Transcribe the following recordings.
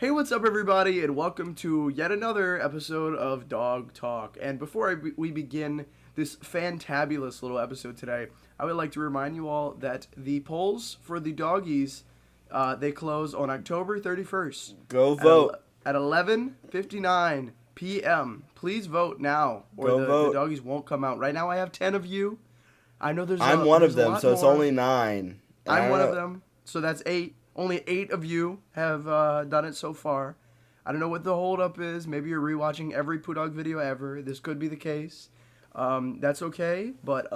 Hey, what's up, everybody, and welcome to yet another episode of Dawg Talk. And before we begin this fantabulous little episode today, I would like to remind you all that the polls for the Dawgies, they close on October 31st. Go vote. At 11:59 p.m. Please vote now, or Go the vote. Dawgies won't come out. Right now, I have 10 of you. I know I'm one of there's a them, lot so it's more. only 9. I'm one of them, so that's 8. Only 8 of you have done it so far. I don't know what the holdup is. Maybe you're rewatching every Poodawg video ever. This could be the case. That's okay, but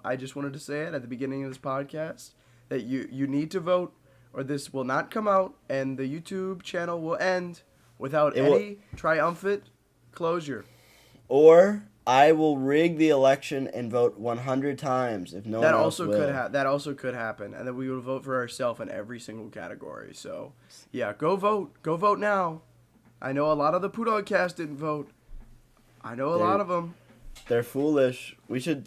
I just wanted to say it at the beginning of this podcast that you need to vote, or this will not come out, and the YouTube channel will end without any triumphant closure. Or I will rig the election and vote 100 times if no one else will. That also could happen, and then we will vote for ourselves in every single category. So, yeah, go vote now. I know a lot of the Poodawg cast didn't vote. I know a lot of them. They're foolish. We should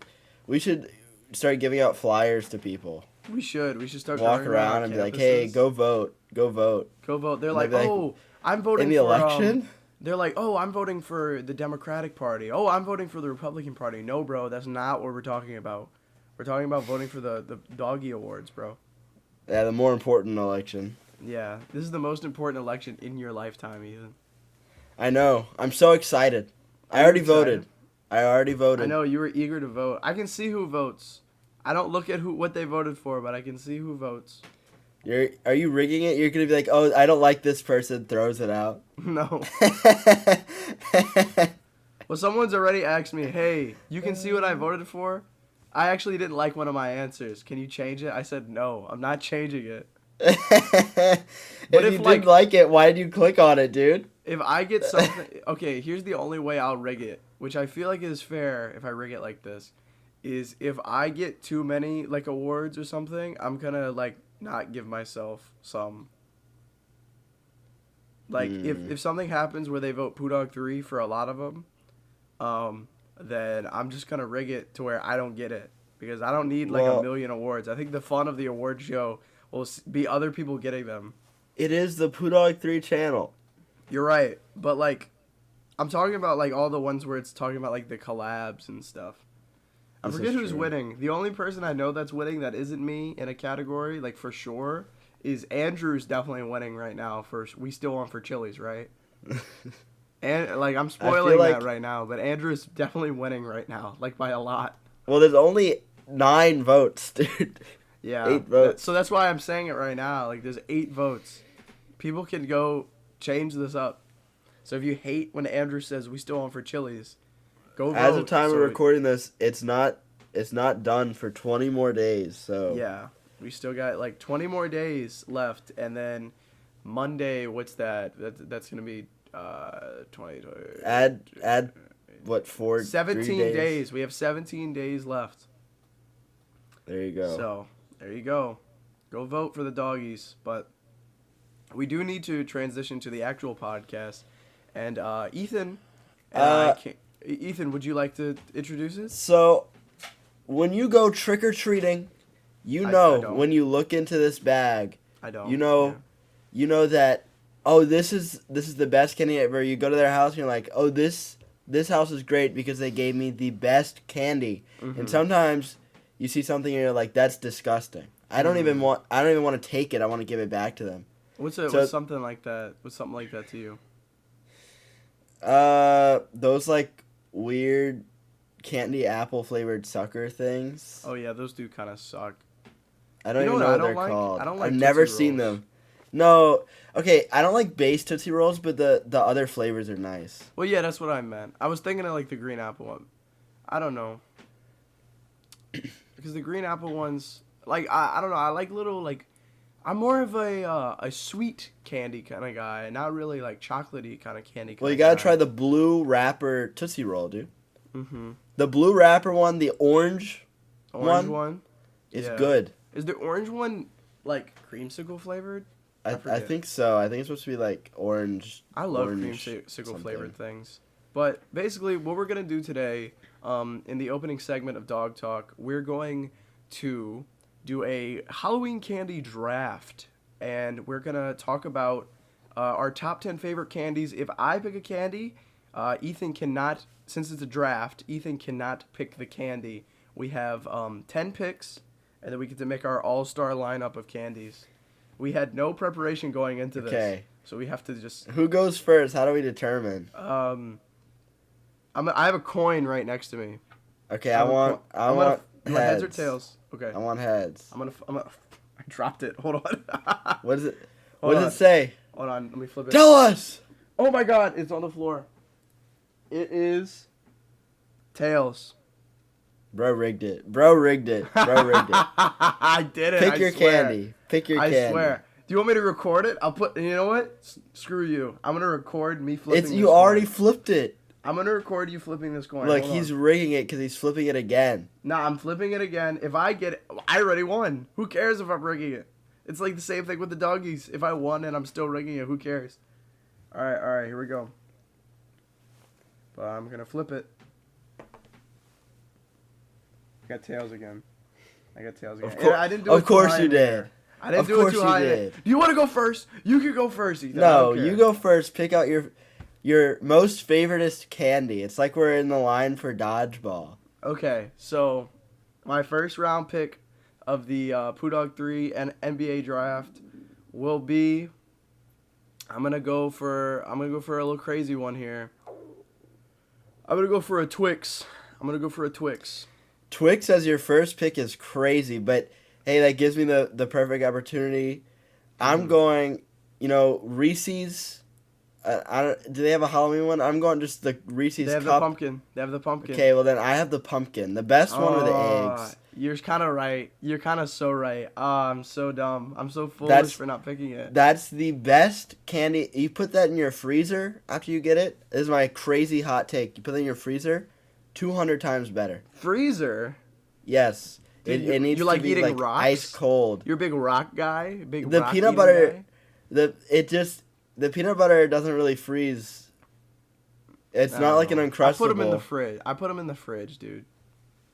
start giving out flyers to people. We should start walk around and be like, "Hey, go vote, go vote, go vote." They're like, like, "Oh, I'm voting in the election." They're like, "Oh, I'm voting for the Democratic Party. Oh, I'm voting for the Republican Party." No, bro, that's not what we're talking about. We're talking about voting for the Dawgie Awards, bro. Yeah, the more important election. Yeah, this is the most important election in your lifetime, Ethan. I know. I'm so excited. I already voted. I know you were eager to vote. I can see who votes. I don't look at what they voted for, but I can see who votes. Are you rigging it? You're gonna be like, "Oh, I don't like this person," throws it out. No. Well, someone's already asked me, "Hey, you can see what I voted for?" I actually didn't like one of my answers. Can you change it? I said, "No, I'm not changing it." If you didn't like it, why did you click on it, dude? If I get something... Okay, here's the only way I'll rig it, which I feel like is fair if I rig it like this, is if I get too many, like, awards or something, I'm gonna, like, not give myself some. Like, if something happens where they vote Poodawg3 for a lot of them, then I'm just gonna rig it to where I don't get it. Because I don't need, like, a million awards. I think the fun of the award show will be other people getting them. It is the Poodawg3 channel. You're right, but, like, I'm talking about, like, all the ones where it's talking about, like, the collabs and stuff. I forget who's winning. The only person I know that's winning that isn't me in a category, like, for sure, is Andrew's definitely winning right now. We still on for Chili's, right? And, like, I'm spoiling that right now, but Andrew's definitely winning right now, like, by a lot. Well, there's only 9 votes, dude. Yeah. 8 votes. So that's why I'm saying it right now. Like, there's 8 votes. People can go change this up. So if you hate when Andrew says we still on for Chili's, go vote. As of time of recording this, it's not done for 20 more days. So yeah, we still got like 20 more days left, and then Monday, what's that? That's gonna be 20. Add what 17 days. We have 17 days left. There you go. So there you go. Go vote for the Dawgies, but we do need to transition to the actual podcast. And Ethan, Ethan, would you like to introduce it? So, when you go trick or treating, when you look into this bag, you know that this is the best candy ever. You go to their house and you're like, oh, this house is great because they gave me the best candy. Mm-hmm. And sometimes you see something and you're like, that's disgusting. I don't even want to take it. I want to give it back to them. What's something like that? What's something like that to you? Those like weird candy apple flavored sucker things. Oh yeah, those do kind of suck. I don't even know what they're called. I don't like I've never Tootsie seen Rolls. them. No, okay, I don't like base Tootsie Rolls, but the other flavors are nice. Well, yeah, that's what I meant. I was thinking of like the green apple one. I don't know. Because the green apple ones, like I don't know, I like little like. I'm more of a sweet candy kind of guy, not really like chocolatey kind of candy. Well, you gotta try the blue wrapper Tootsie Roll, dude. Mm-hmm. The blue wrapper one, the orange one is good. Is the orange one like creamsicle flavored? I think so. I think it's supposed to be like orange. I love creamsicle flavored things. But basically, what we're gonna do today, in the opening segment of Dawg Talk, we're going to do a Halloween candy draft, and we're gonna talk about our top 10 favorite candies. If I pick a candy, Ethan cannot, since it's a draft, Ethan cannot pick the candy. We have 10 picks, and then we get to make our all-star lineup of candies. We had no preparation going into this. Okay. So we have to just... Who goes first? How do we determine? I have a coin right next to me. Okay, I want heads. Heads or tails? Okay. I want heads. I'm gonna I dropped it. Hold on. What is it? What does it say? Hold on. Let me flip it. Tell us. Oh my God! It's on the floor. It is tails. Bro rigged it. I did it. Pick your candy. I swear. Do you want me to record it? I'll put. You know what? Screw you. I'm gonna record me flipping. You already flipped it. I'm gonna record you flipping this coin. Look, he's rigging it because he's flipping it again. Nah, I'm flipping it again. If I get it, I already won. Who cares if I'm rigging it? It's like the same thing with the Dawgies. If I won and I'm still rigging it, who cares? All right, here we go. But I'm gonna flip it. I got tails again. I didn't do it. Of course you did. I didn't do it too high. Do you want to go first? You can go first, Ethan. No, you go first. Pick out your most favoritist candy. It's like we're in the line for dodgeball. Okay, so my first round pick of the Poodawg3 and NBA draft will be. I'm gonna go for a little crazy one here. I'm gonna go for a Twix. Twix as your first pick is crazy, but hey, that gives me the perfect opportunity. I'm going, Reese's. Do they have a Halloween one? I'm going just the Reese's They have cup. the pumpkin. Okay, well then I have the pumpkin. The best one are the eggs. You're kind of right. You're kind of so right. I'm so dumb. I'm so foolish for not picking it. That's the best candy. You put that in your freezer after you get it. This is my crazy hot take. You put it in your freezer, 200 times better. Freezer? Yes. Dude, it needs to be like rocks? ice cold. You're a big rock guy? The peanut butter, the peanut butter doesn't really freeze. It's not like an Uncrustable. I put them in the fridge. Dude.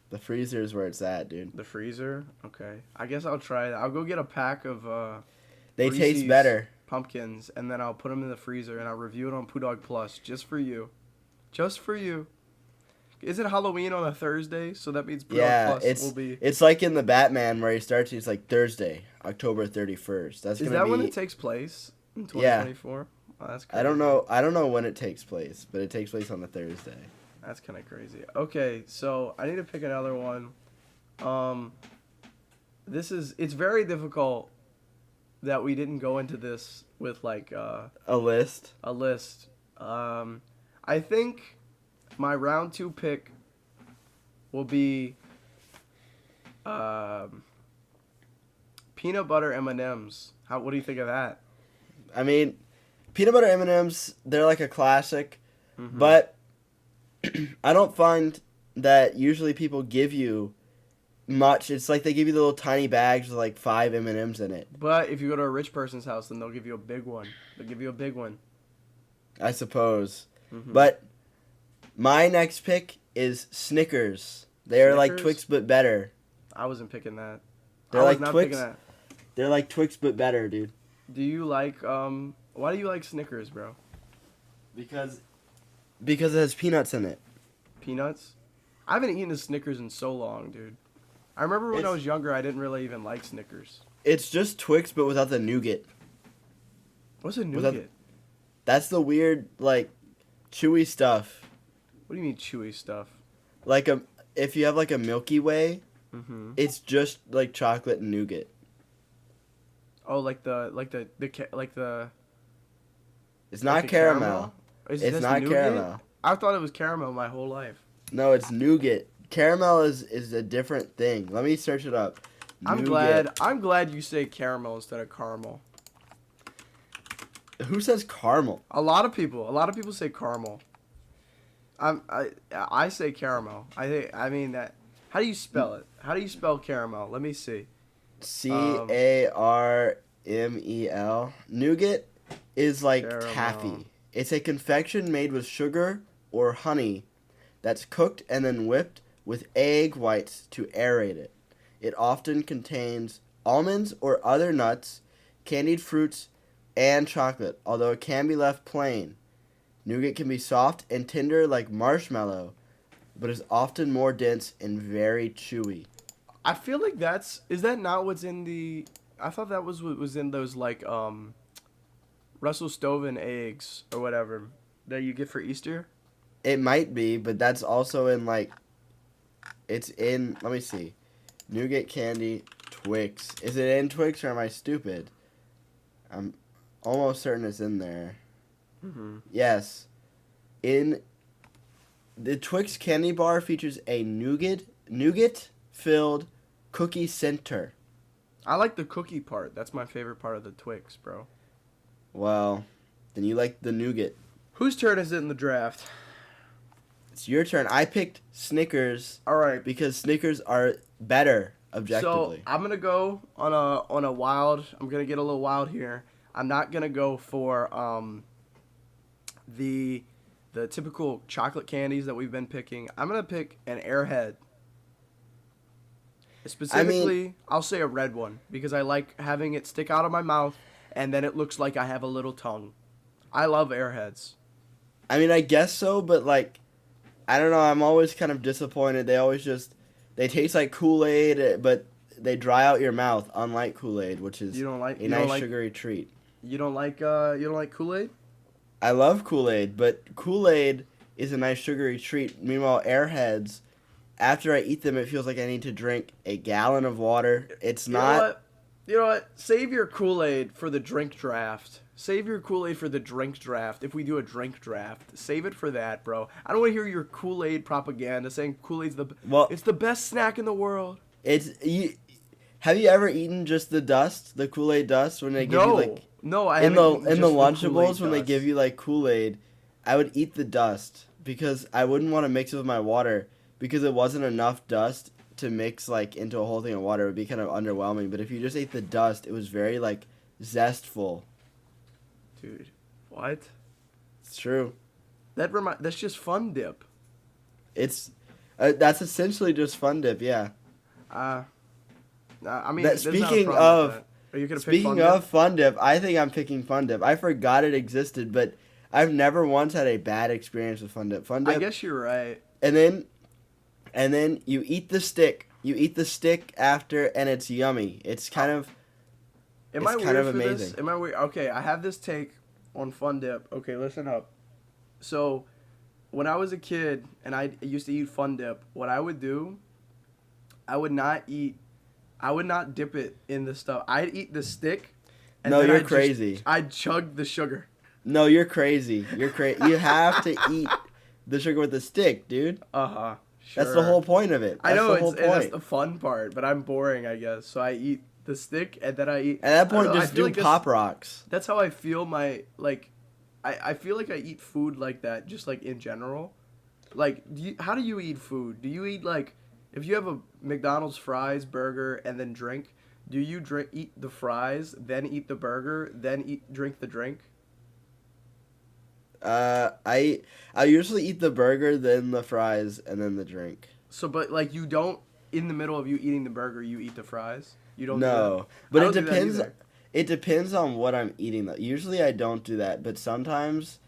The freezer is where it's at, dude. The freezer? Okay. I guess I'll try that. I'll go get a pack of They Reese's taste better. Pumpkins, and then I'll put them in the freezer, and I'll review it on Poodawg Plus, just for you. Just for you. Is it Halloween on a Thursday? So that means Poodawg Plus will be... it's like in the Batman where he starts, it's like Thursday, October 31st. Is that when it takes place? In 2024? Yeah. Oh, that's crazy. I don't know when it takes place, but it takes place on a Thursday. That's kind of crazy. Okay, so I need to pick another one. It's very difficult that we didn't go into this with like a list. I think my round 2 pick will be peanut butter M&Ms. What do you think of that? I mean, peanut butter M&Ms, they're like a classic, but I don't find that usually people give you much. It's like they give you the little tiny bags with like 5 M&Ms in it. But if you go to a rich person's house, then they'll give you a big one. I suppose. But my next pick is Snickers. They're like Twix but better. I wasn't picking that. They're like Twix. They're like Twix but better, dude. Do you like why do you like Snickers, bro? Because it has peanuts in it. Peanuts? I haven't eaten a Snickers in so long, dude. I remember when I was younger, I didn't really even like Snickers. It's just Twix, but without the nougat. What's a nougat? That's the weird, like, chewy stuff. What do you mean chewy stuff? Like if you have like a Milky Way, it's just like chocolate and nougat. Oh, like the. It's not caramel. It's not caramel. I thought it was caramel my whole life. No, it's nougat. Caramel is a different thing. Let me search it up. Nougat. I'm glad you say caramel instead of caramel. Who says caramel? A lot of people say caramel. I say caramel. I mean that. How do you spell it? How do you spell caramel? Let me see. Carmel. Nougat is like caramel. taffy. It's a confection made with sugar or honey that's cooked and then whipped with egg whites to aerate it. It often contains almonds or other nuts, candied fruits, and chocolate, although it can be left plain. Nougat can be soft and tender like marshmallow, but is often more dense and very chewy. I feel like is that not what's in the? I thought that was what was in those like Russell Stoven eggs or whatever that you get for Easter. It might be, but that's also in like. It's in. Let me see. Nougat candy, Twix. Is it in Twix or am I stupid? I'm almost certain it's in there. Mm-hmm. Yes. In the Twix candy bar features a nougat-filled cookie center. I like the cookie part. That's my favorite part of the Twix, bro. Well, then you like the nougat. Whose turn is it in the draft? It's your turn. I picked Snickers. All right. Because Snickers are better objectively. So I'm gonna go on a wild. I'm gonna get a little wild here. I'm not gonna go for the typical chocolate candies that we've been picking. I'm gonna pick an Airhead. Specifically, I'll say a red one because I like having it stick out of my mouth and then it looks like I have a little tongue. I love Airheads. I mean, I guess so, but like, I don't know. I'm always kind of disappointed. They taste like Kool-Aid, but they dry out your mouth, unlike Kool-Aid, which is a nice sugary treat. You don't like Kool-Aid? I love Kool-Aid, but Kool-Aid is a nice sugary treat. Meanwhile, Airheads, after I eat them, it feels like I need to drink a gallon of water. It's not. You know what? Save your Kool-Aid for the drink draft. Save your Kool-Aid for the drink draft. If we do a drink draft, save it for that, bro. I don't want to hear your Kool-Aid propaganda saying Kool-Aid's it's the best snack in the world. Have you ever eaten just the dust, the Kool-Aid dust, when they give you like? No, I haven't. In the Lunchables, when they give you like Kool-Aid, I would eat the dust because I wouldn't want to mix it with my water because it wasn't enough dust to mix like into a whole thing of water. It would be kind of underwhelming. But if you just ate the dust, it was very like zestful. Dude, what? It's true. That's just Fun Dip. It's that's essentially just Fun Dip, yeah. I mean, speaking of Fun Dip, I think I'm picking Fun Dip. I forgot it existed, but I've never once had a bad experience with Fun Dip. Fun Dip. I guess you're right. And then you eat the stick. You eat the stick after, and it's yummy. It's kind of. Am I weird for this? Am I weird? Okay, I have this take on Fun Dip. Okay, listen up. So, when I was a kid and I used to eat Fun Dip, what I would do, I would not dip it in the stuff. I'd eat the stick. And no, you're crazy. I'd chug the sugar. No, you're crazy. You're crazy. You have to eat the sugar with the stick, dude. Uh-huh. Sure. That's the whole point of it. I know, that's the fun part, but I'm boring, I guess. So I eat the stick, and then I eat... At that point, just do Pop Rocks. That's how I feel I feel like I eat food like that, just, like, in general. Like, how do you eat food? Do you eat, like... If you have a McDonald's fries, burger, and then drink, do you eat the fries, then eat the burger, then drink the drink? I usually eat the burger, then the fries, and then the drink. So, but, like, you don't... In the middle of you eating the burger, you eat the fries? You don't No, do that? But it depends. It depends on what I'm eating. Usually I don't do that, but sometimes,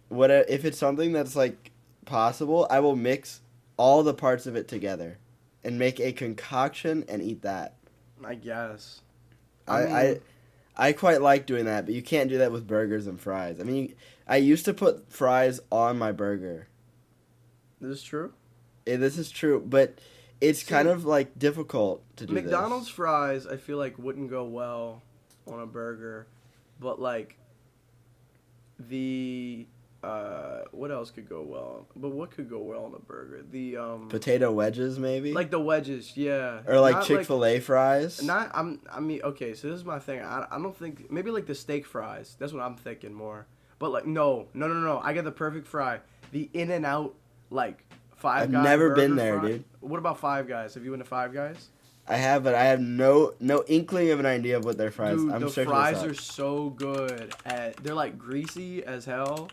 if it's something that's like possible, I will mix all the parts of it together, and make a concoction and eat that. I guess. I quite like doing that, but you can't do that with burgers and fries. I mean, I used to put fries on my burger. This is true. This is true, but. It's kind of, like, difficult to do McDonald's fries, I feel like, wouldn't go well on a burger. But, like, what else could go well? But what could go well on a burger? The, potato wedges, maybe? Like, the wedges, yeah. Or, like, Chick-fil-A fries? Okay, so this is my thing. I don't think... Maybe, like, the steak fries. That's what I'm thinking more. But, like, no. I got the perfect fry. The In-N-Out, like... I've never been there, dude. What about Five Guys? Have you been to Five Guys? I have, but I have no inkling of an idea of what their fries. Dude, the fries are so good. They're like greasy as hell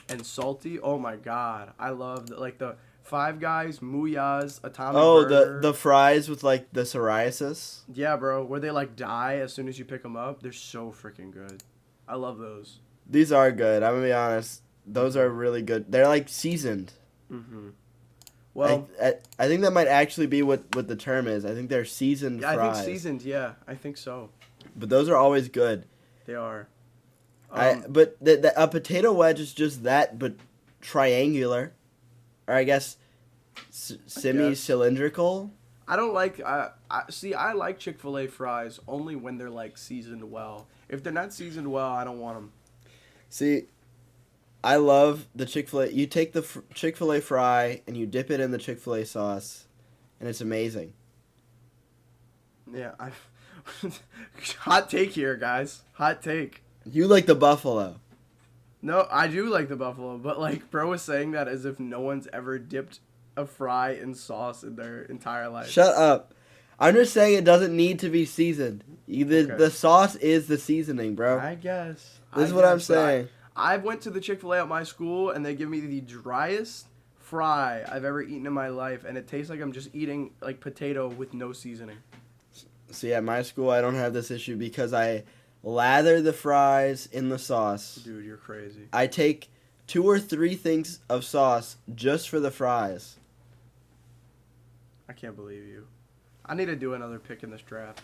and salty. Oh my god, I love the Five Guys, Muyas, Atomic Burger. The fries with like the psoriasis. Yeah, bro, where they like die as soon as you pick them up. They're so freaking good. I love those. These are good. I'm gonna be honest. Those are really good. They're like seasoned. Mm-hmm. Well, I think that might actually be what the term is. I think they're seasoned fries. I think seasoned. Yeah, I think so. But those are always good. They are. But a potato wedge is just that, but triangular, or I guess semi-cylindrical. I don't like. I like Chick-fil-A fries only when they're like seasoned well. If they're not seasoned well, I don't want them. See, I love the Chick-fil-A. You take the Chick-fil-A fry and you dip it in the Chick-fil-A sauce, and it's amazing. Yeah, hot take here, guys. Hot take. You like the buffalo. No, I do like the buffalo, but like bro was saying that as if no one's ever dipped a fry in sauce in their entire life. Shut up. I'm just saying it doesn't need to be seasoned. The sauce is the seasoning, bro. I guess. This is what I'm saying. I went to the Chick-fil-A at my school, and they give me the driest fry I've ever eaten in my life, and it tastes like I'm just eating like potato with no seasoning. See, at my school, I don't have this issue because I lather the fries in the sauce. Dude, you're crazy. I take 2 or 3 things of sauce just for the fries. I can't believe you. I need to do another pick in this draft.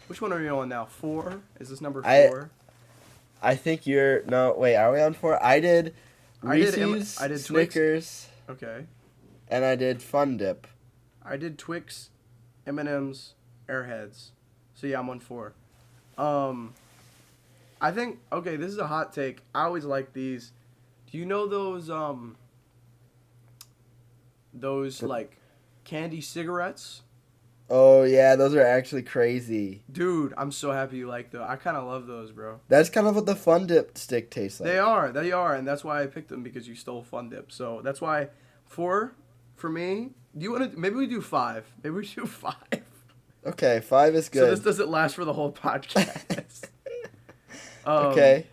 Which one are we on now? 4? Is this number 4? I think you're... No, wait, are we on 4? I did Reese's, I did Snickers. Twix. Okay. And I did Fun Dip. I did Twix, M&M's, Airheads. So yeah, I'm on 4. I think, okay, this is a hot take. I always like these. Do you know those like candy cigarettes? Oh yeah, those are actually crazy. Dude, I'm so happy you like those. I kind of love those, bro. That's kind of what the Fun Dip stick tastes like. They are, and that's why I picked them, because you stole Fun Dip. So that's why 4 for me. Do you want to? Maybe we do 5. Maybe we do 5. Okay, 5 is good. So this doesn't last for the whole podcast. Okay.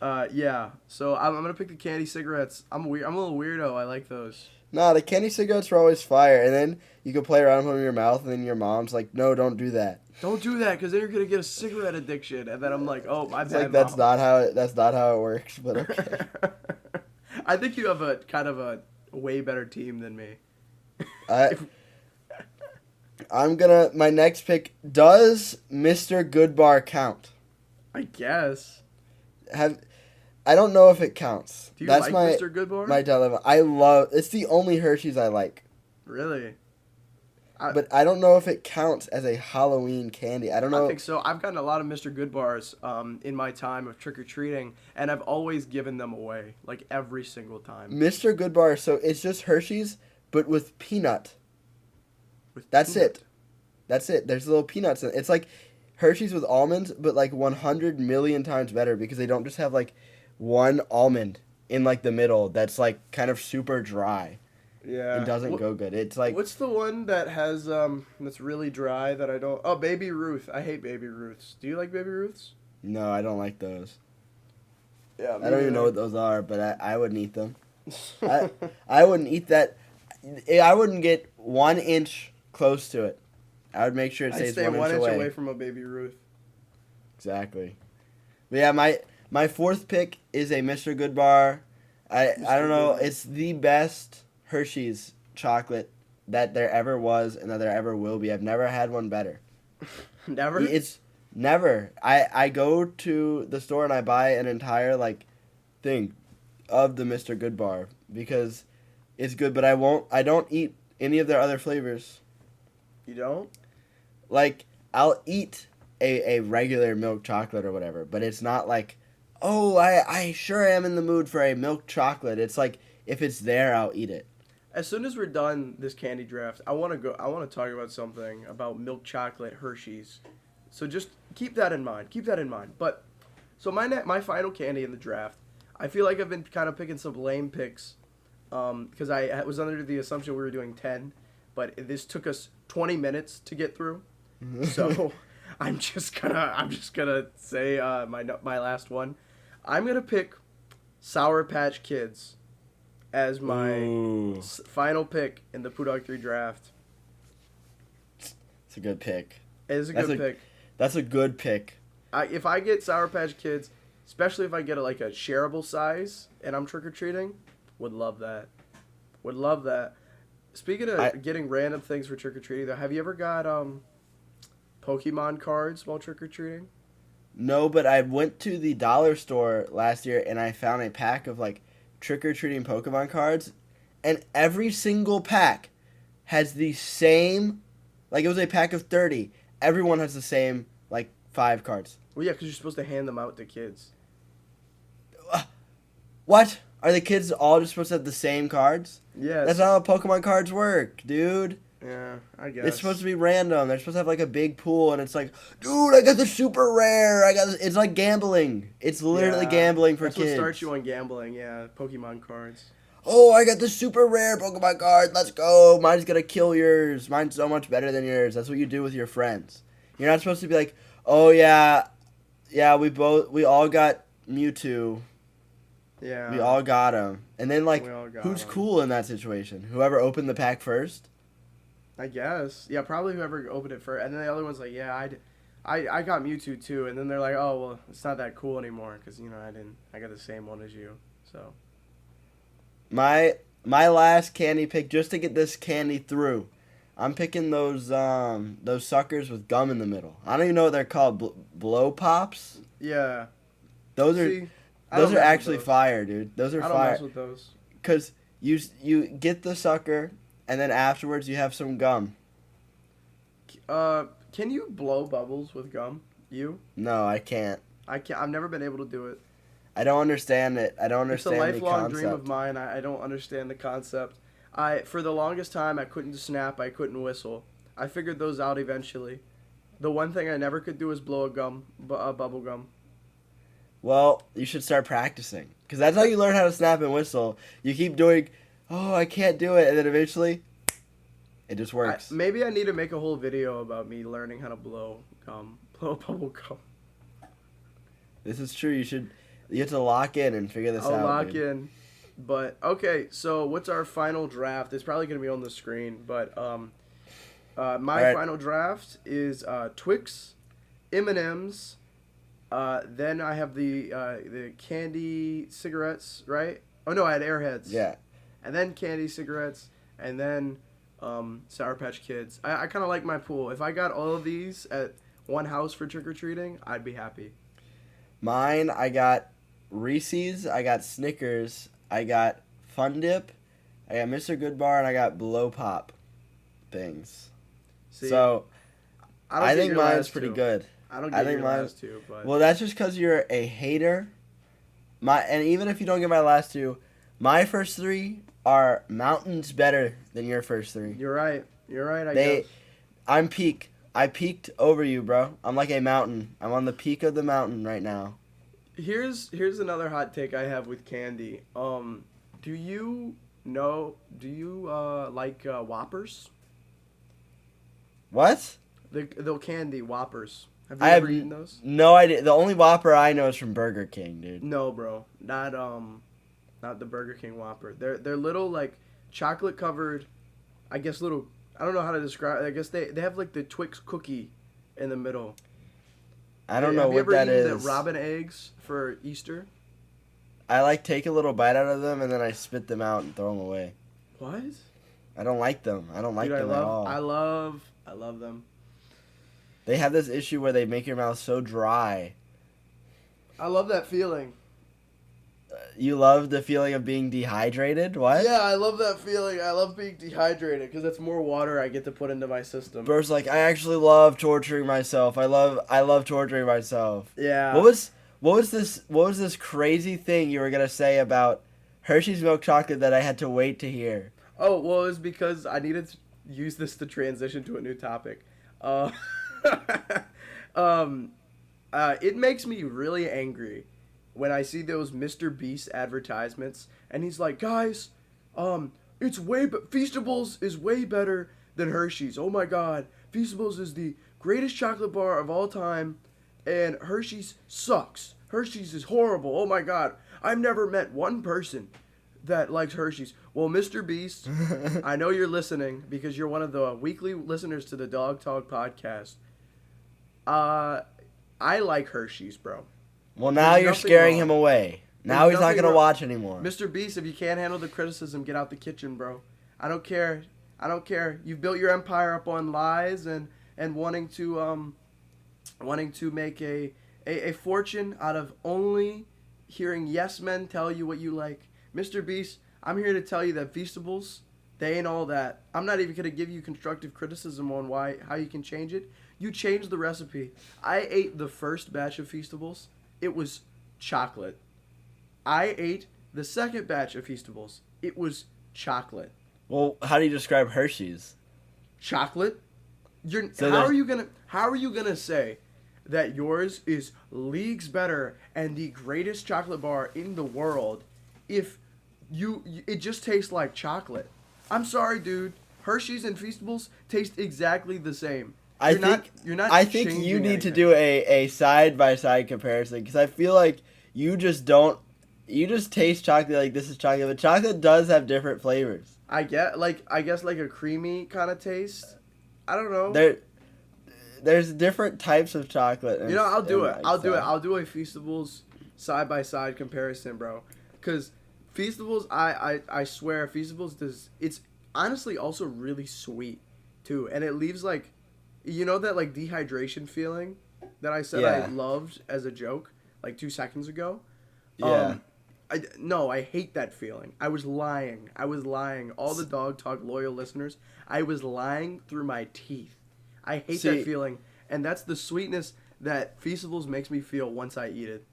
Yeah. So I'm gonna pick the candy cigarettes. I'm a little weirdo. I like those. Nah, the candy cigarettes are always fire, and then you can play around with them in your mouth, and then your mom's like, "No, don't do that." Don't do that, because then you're gonna get a cigarette addiction, and then I'm like, "Oh, my bad." Like that's not how it works, but okay. I think you have a kind of a way better team than me. My next pick, does Mr. Goodbar count? I guess. I don't know if it counts. Do you like Mr. Goodbar? My dilemma. It's the only Hershey's I like. Really? But I don't know if it counts as a Halloween candy. I don't know. I think so. I've gotten a lot of Mr. Goodbars in my time of trick-or-treating, and I've always given them away, like every single time. Mr. Goodbar, so it's just Hershey's, but with peanut. That's it. There's little peanuts in it. It's like Hershey's with almonds, but like 100 million times better, because they don't just have like one almond in like the middle that's like kind of super dry. Yeah. It doesn't go good. It's like... What's the one that has, that's really dry that I don't... Oh, Baby Ruth. I hate Baby Ruths. Do you like Baby Ruths? No, I don't like those. Yeah, I don't even know what those are, but I wouldn't eat them. I wouldn't eat that. I wouldn't get 1 inch close to it. I would make sure it stays 1 inch away. I'd stay 1 inch away from a Baby Ruth. Exactly. But yeah, my 4th pick is a Mr. Goodbar. I don't know. It's the best Hershey's chocolate that there ever was and that there ever will be. I've never had one better. Never? It's never. I go to the store and I buy an entire like thing of the Mr. Goodbar because it's good, but I don't eat any of their other flavors. You don't? Like, I'll eat a regular milk chocolate or whatever, but it's not like, oh, I sure am in the mood for a milk chocolate. It's like, if it's there, I'll eat it. As soon as we're done this candy draft, I want to talk about something about milk chocolate Hershey's. So just keep that in mind. But so my final candy in the draft, I feel like I've been kind of picking some lame picks because I was under the assumption we were doing 10, but this took us 20 minutes to get through. So I'm just gonna say my last one. I'm gonna pick Sour Patch Kids as my final pick in the Poodawg3 draft. It's a good pick. It is a good pick. That's a good pick. If I get Sour Patch Kids, Especially if I get like a shareable size and I'm trick-or-treating. Would love that. Would love that. Speaking of getting random things for trick-or-treating, though, have you ever got Pokemon cards while trick-or-treating? No, but I went to the dollar store last year and I found a pack of like trick-or-treating Pokemon cards, and every single pack has the same, like it was a pack of 30. Everyone has the same like 5 cards. Well, yeah, because you're supposed to hand them out to kids. What? Are the kids all just supposed to have the same cards? Yeah. That's not how Pokemon cards work, dude. Yeah, I guess. It's supposed to be random. They're supposed to have like a big pool, and it's like, dude, I got the super rare. I got this. It's like gambling. It's literally gambling for kids. That's what starts you on gambling, yeah. Pokemon cards. Oh, I got the super rare Pokemon card. Let's go. Mine's gonna kill yours. Mine's so much better than yours. That's what you do with your friends. You're not supposed to be like, oh yeah, we all got Mewtwo. Yeah. We all got him. And then like, who's cool in that situation? Whoever opened the pack first? I guess. Yeah, probably whoever opened it first. And then the other one's like, yeah, I got Mewtwo too. And then they're like, oh, well, it's not that cool anymore because, you know, I got the same one as you. So. My last candy pick, just to get this candy through, I'm picking those suckers with gum in the middle. I don't even know what they're called. Blow pops? Yeah. Those are actually fire, dude. Those are fire. I don't mess with those. Because you get the sucker, and then afterwards you have some gum. Can you blow bubbles with gum? You? No, I can't. I can't. I've never been able to do it. I don't understand it. I don't understand the concept. It's a lifelong dream of mine. I don't understand the concept. For the longest time, I couldn't snap. I couldn't whistle. I figured those out eventually. The one thing I never could do is blow a bubble gum. Well, you should start practicing. Because that's how you learn how to snap and whistle. You keep doing, oh, I can't do it. And then eventually, it just works. Maybe I need to make a whole video about me learning how to blow bubble gum. This is true. You have to lock in and figure this out. I'll lock in. But, okay, so what's our final draft? It's probably going to be on the screen. But my final draft is Twix, M&M's. Then I have the candy cigarettes, right? Oh, no, I had Airheads. Yeah. And then candy cigarettes. And then Sour Patch Kids. I kind of like my pool. If I got all of these at one house for trick-or-treating, I'd be happy. Mine, I got Reese's, I got Snickers, I got Fun Dip, I got Mr. Goodbar, and I got Blow Pop things. See, so, I think mine's pretty good. I don't get your last two, but... Well, that's just because you're a hater. And even if you don't get my last two, my first three are mountains better than your first three. You're right. I guess. I'm peak. I peaked over you, bro. I'm like a mountain. I'm on the peak of the mountain right now. Here's another hot take I have with candy. Do you like Whoppers? What? The candy Whoppers. Have you ever eaten those? No idea. The only Whopper I know is from Burger King, dude. No, bro. Not the Burger King Whopper. They're little like chocolate covered, I guess little. I don't know how to describe it. I guess they have like the Twix cookie in the middle. I don't know what that is. Have you ever eaten the robin eggs for Easter? I take a little bite out of them and then I spit them out and throw them away. What? I don't like them. I don't like them at all. I love them. They have this issue where they make your mouth so dry. I love that feeling. You love the feeling of being dehydrated? What? Yeah, I love that feeling. I love being dehydrated because it's more water I get to put into my system. Bro's like, I actually love torturing myself. I love torturing myself. Yeah. What was this crazy thing you were gonna say about Hershey's milk chocolate that I had to wait to hear? Oh, well, it was because I needed to use this to transition to a new topic. It makes me really angry when I see those Mr. Beast advertisements, and he's like, guys, Festables is way better than Hershey's. Oh my God, Festables is the greatest chocolate bar of all time, and Hershey's sucks. Hershey's is horrible. Oh my God, I've never met one person that likes Hershey's. Well, Mr. Beast, I know you're listening because you're one of the weekly listeners to the Dawg Talk podcast. I like Hershey's, bro. Well, now you're scaring him away. Now he's not going to watch anymore. Mr. Beast, if you can't handle the criticism, get out the kitchen, bro. I don't care. You've built your empire up on lies and wanting to make a fortune out of only hearing yes men tell you what you like. Mr. Beast, I'm here to tell you that Festables, they ain't all that. I'm not even going to give you constructive criticism on how you can change it. You change the recipe. I ate the first batch of Festables. It was chocolate. I ate the second batch of Festables. It was chocolate. Well, how do you describe Hershey's? Chocolate? How are you gonna say that yours is leagues better and the greatest chocolate bar in the world if it just tastes like chocolate? I'm sorry, dude. Hershey's and Festables taste exactly the same. I think you need to do a side-by-side comparison, because I feel like you just taste chocolate like this is chocolate, but chocolate does have different flavors. I guess like a creamy kind of taste. I don't know. There's different types of chocolate. I'll do it. I'll do a Festables side-by-side comparison, bro. Because Festables, I swear, Festables it's honestly also really sweet too, and it leaves like, that like dehydration feeling that I said I loved as a joke like 2 seconds ago. Yeah. I hate that feeling. I was lying. All the Dawg Talk loyal listeners, I was lying through my teeth. I hate that feeling, and that's the sweetness that Festables makes me feel once I eat it.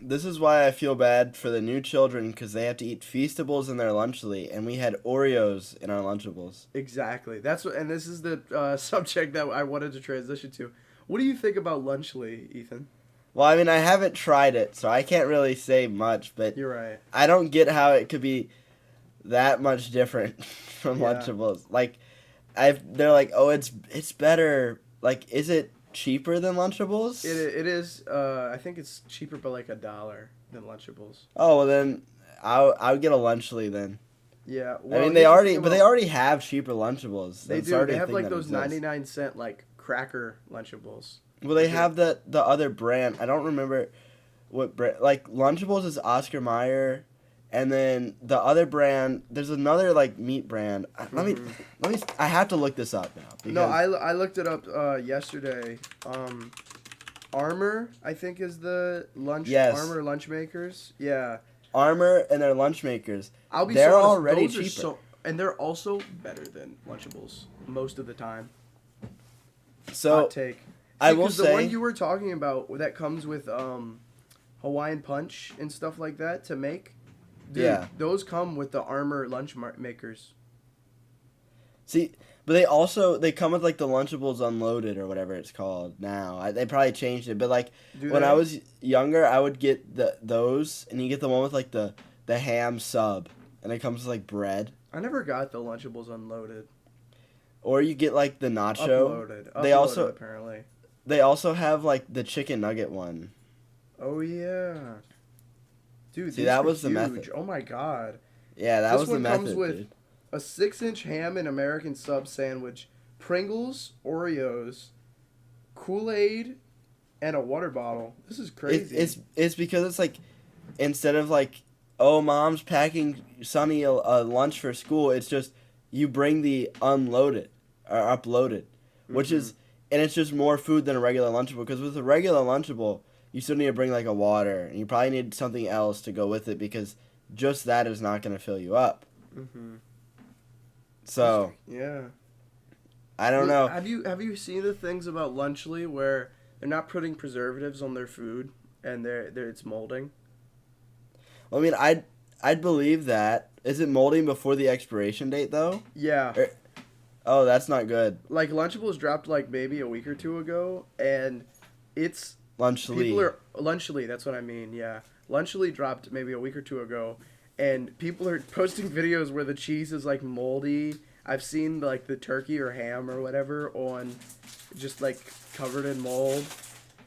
This is why I feel bad for the new children, because they have to eat Festables in their Lunchly, and we had Oreos in our Lunchables. Exactly. And this is the subject that I wanted to transition to. What do you think about Lunchly, Ethan? Well, I mean, I haven't tried it, so I can't really say much, but you're right. I don't get how it could be that much different from Lunchables. Like, they're like, oh, it's better. Like, is it cheaper than Lunchables? It is. I think it's cheaper by like $1 than Lunchables. Oh, well then I would get a Lunchly then. Yeah. Well, I mean, they already have cheaper Lunchables. They do. They have like those 99-cent like cracker Lunchables. Well, they have the other brand. I don't remember what brand. Like, Lunchables is Oscar Mayer, and then the other brand, there's another like meat brand. Let me. I have to look this up now. No, I looked it up yesterday. Armor, I think, is the lunch. Yes. Armor lunch makers. Yeah. Armor and their lunch makers. They're already cheaper, and they're also better than Lunchables most of the time. So hot take. I will say the one you were talking about that comes with Hawaiian Punch and stuff like that to make. Dude, those come with the Armor lunch makers. See, but they come with like the Lunchables Unloaded or whatever it's called now. They probably changed it, but like when I was younger, I would get those, and you get the one with like the ham sub, and it comes with like bread. I never got the Lunchables Unloaded. Or you get like the nacho. Uploaded apparently. They also have like the chicken nugget one. Oh yeah. Dude, see, that was huge. The method. Oh my god. Yeah, that was the method. This one comes with a 6-inch ham and American sub sandwich, Pringles, Oreos, Kool-Aid, and a water bottle. This is crazy. It's because it's like, instead of like, oh, mom's packing Sonny a lunch for school, it's just you bring the unloaded or uploaded, which is, and it's just more food than a regular Lunchable, because with a regular Lunchable, you still need to bring like a water, and you probably need something else to go with it, because just that is not going to fill you up. Mm-hmm. So yeah, I don't know. Have you seen the things about Lunchly where they're not putting preservatives on their food and it's molding? Well, I mean, I'd believe that. Is it molding before the expiration date though? Yeah. Oh, that's not good. Like Lunchables dropped like maybe a week or two ago, and it's Lunchly. That's what I mean. Yeah, Lunchly dropped maybe a week or two ago. And people are posting videos where the cheese is like moldy. I've seen like the turkey or ham or whatever on just like covered in mold.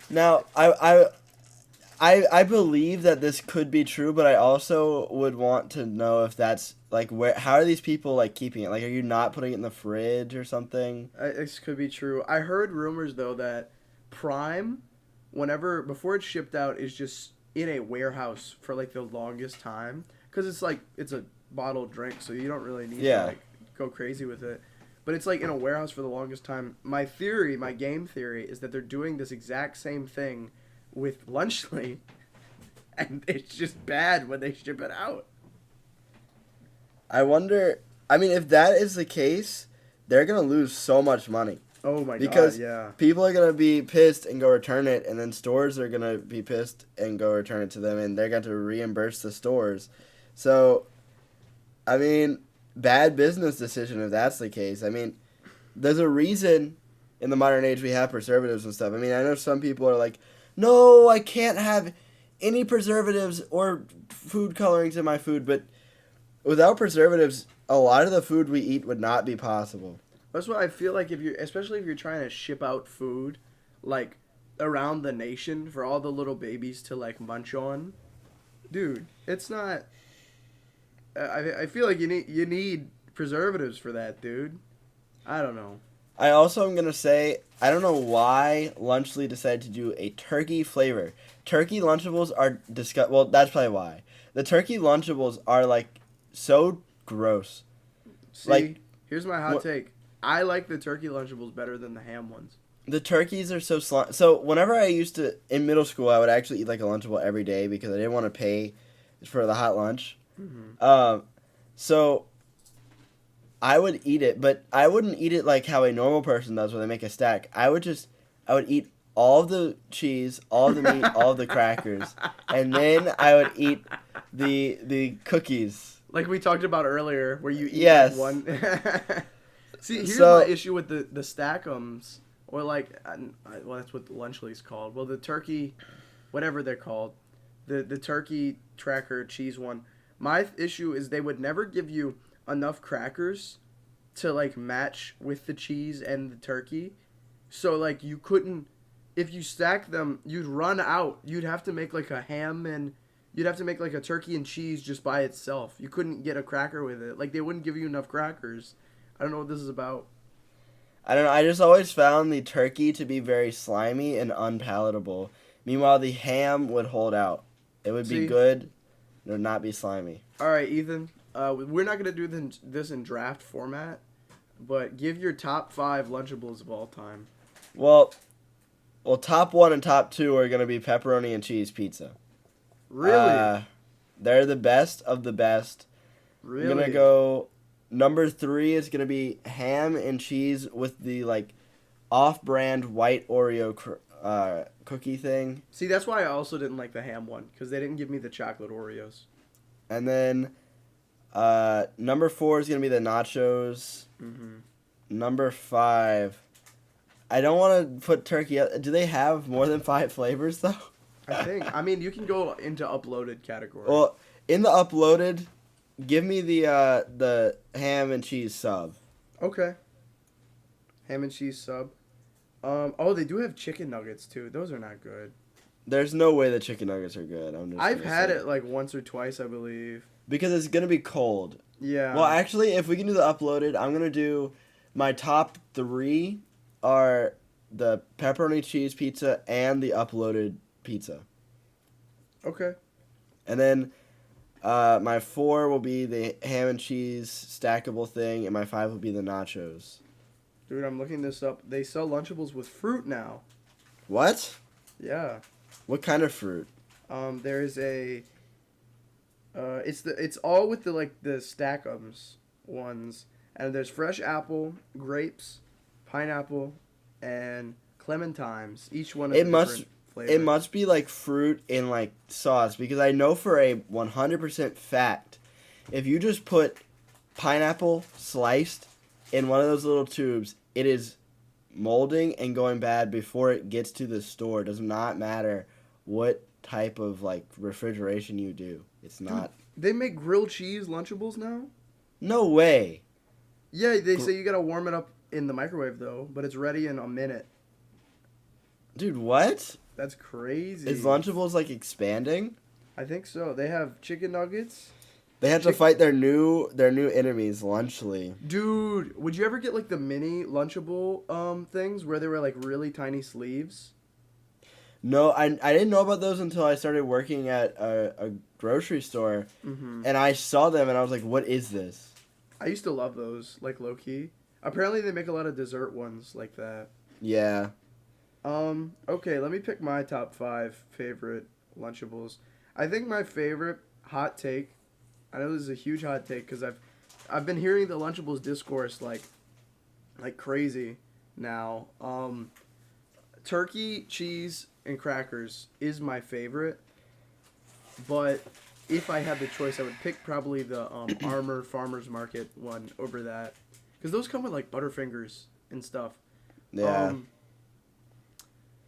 Now, I believe that this could be true, but I also would want to know if that's like how are these people like keeping it? Like, are you not putting it in the fridge or something? This could be true. I heard rumors though that Prime, before it's shipped out, is just in a warehouse for like the longest time because it's a bottled drink, so you don't really need to like go crazy with it. But it's like in a warehouse for the longest time. My game theory, is that they're doing this exact same thing with Lunchly, and it's just bad when they ship it out. I wonder. I mean, if that is the case, they're gonna lose so much money. Oh my because god! Yeah. People are gonna be pissed and go return it, and then stores are gonna be pissed and go return it to them, and they're going to reimburse the stores. So, I mean, bad business decision if that's the case. I mean, there's a reason in the modern age we have preservatives and stuff. I mean, I know some people are like, no, I can't have any preservatives or food colorings in my food, but without preservatives, a lot of the food we eat would not be possible. That's what I feel like especially if you're trying to ship out food, like, around the nation for all the little babies to, like, munch on. Dude, it's not... I feel like you need preservatives for that, dude. I don't know. I also am going to say, I don't know why Lunchly decided to do a turkey flavor. Turkey Lunchables are well, that's probably why. The turkey Lunchables are, like, so gross. See, like, here's my hot take. I like the turkey Lunchables better than the ham ones. The turkeys are so slimy. So whenever I used to, in middle school, I would actually eat like a Lunchable every day because I didn't want to pay for the hot lunch. Mm-hmm. So I would eat it, but I wouldn't eat it like how a normal person does where they make a stack. I would eat all the cheese, all the meat, all the crackers, and then I would eat the cookies. Like we talked about earlier, where you eat one. See, here's my issue with the Stack'ems, or like, well, that's what the Lunchly's called. Well, the turkey, whatever they're called, the turkey tracker cheese one. My issue is they would never give you enough crackers to like match with the cheese and the turkey. So like you couldn't, if you stack them, you'd run out. You'd have to make like a ham and you'd have to make like a turkey and cheese just by itself. You couldn't get a cracker with it. Like they wouldn't give you enough crackers. I don't know what this is about. I don't know. I just always found the turkey to be very slimy and unpalatable. Meanwhile, the ham would hold out. It would be good. It would not be slimy. All right, Ethan. We're not going to do this in draft format, but give your top 5 Lunchables of all time. Well, top 1 and top 2 are going to be pepperoni and cheese pizza. Really? They're the best of the best. Really? I'm going to go... Number 3 is going to be ham and cheese with the, like, off-brand white Oreo cookie thing. See, that's why I also didn't like the ham one, because they didn't give me the chocolate Oreos. And then number 4 is going to be the nachos. Mm-hmm. Number 5, I don't want to put turkey... Do they have more than 5 flavors, though? I think. I mean, you can go into uploaded category. Well, in the uploaded... Give me the ham and cheese sub. Okay. Ham and cheese sub. Oh, they do have chicken nuggets too. Those are not good. There's no way the chicken nuggets are good. I've had it like once or twice, I believe. Because it's gonna be cold. Yeah. Well, actually, if we can do the uploaded, I'm gonna do my top 3 are the pepperoni cheese pizza and the uploaded pizza. Okay. And then. My 4 will be the ham and cheese stackable thing, and my 5 will be the nachos. Dude, I'm looking this up. They sell Lunchables with fruit now. What? Yeah. What kind of fruit? There's a. It's all with the Stack'ems ones, and there's fresh apple, grapes, pineapple, and clementines. Each one is different. It must be like fruit in like sauce because I know for a 100% fact, if you just put pineapple sliced in one of those little tubes, it is molding and going bad before it gets to the store. It does not matter what type of like refrigeration you do. It's not. Dude, they make grilled cheese Lunchables now? No way. Yeah, they say you gotta warm it up in the microwave though, but it's ready in a minute. Dude, what? That's crazy. Is Lunchables like expanding? I think so. They have chicken nuggets. They have to fight their new enemies, Lunchly. Dude, would you ever get like the mini Lunchable things where they were like really tiny sleeves? No, I didn't know about those until I started working at a grocery store, and I saw them and I was like, "What is this?" I used to love those, like low key. Apparently, they make a lot of dessert ones like that. Yeah. Okay, let me pick my top 5 favorite Lunchables. I think my favorite hot take. I know this is a huge hot take because I've been hearing the Lunchables discourse like crazy now. Turkey, cheese, and crackers is my favorite, but if I had the choice, I would pick probably the Armour Farmers Market one over that, because those come with like Butterfingers and stuff. Yeah.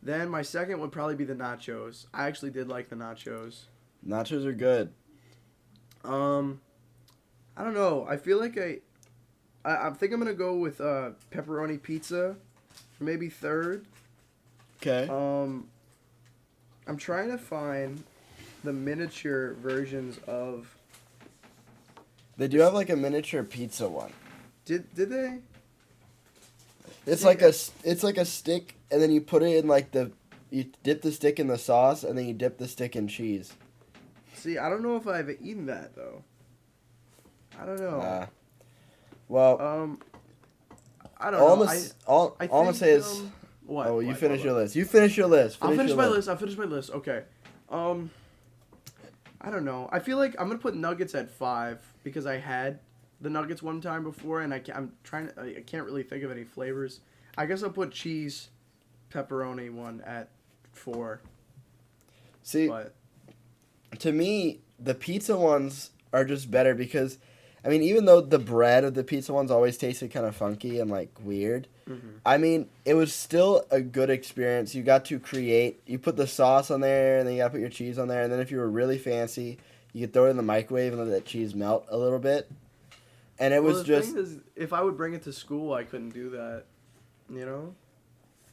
Then my second would probably be the nachos. I actually did like the nachos. Nachos are good. I don't know. I feel like I think I'm gonna go with pepperoni pizza, for maybe third. Okay. I'm trying to find the miniature versions of. They do have like a miniature pizza one. Did they? It's like a stick, and then you put it in like you dip the stick in the sauce, and then you dip the stick in cheese. See, I don't know if I've eaten that though. I don't know. Well, I don't know. All I'm gonna say is, what? Oh, you finish your list. I'll finish my list. Okay. I don't know. I feel like I'm gonna put nuggets at 5 because I had the nuggets one time before, and I can't really think of any flavors. I guess I'll put cheese, pepperoni one at 4. See, to me, the pizza ones are just better because, I mean, even though the bread of the pizza ones always tasted kind of funky and like weird, I mean, it was still a good experience. You got to you put the sauce on there, and then you got to put your cheese on there, and then if you were really fancy, you could throw it in the microwave and let that cheese melt a little bit. And it was just. Thing is, if I would bring it to school, I couldn't do that. You know.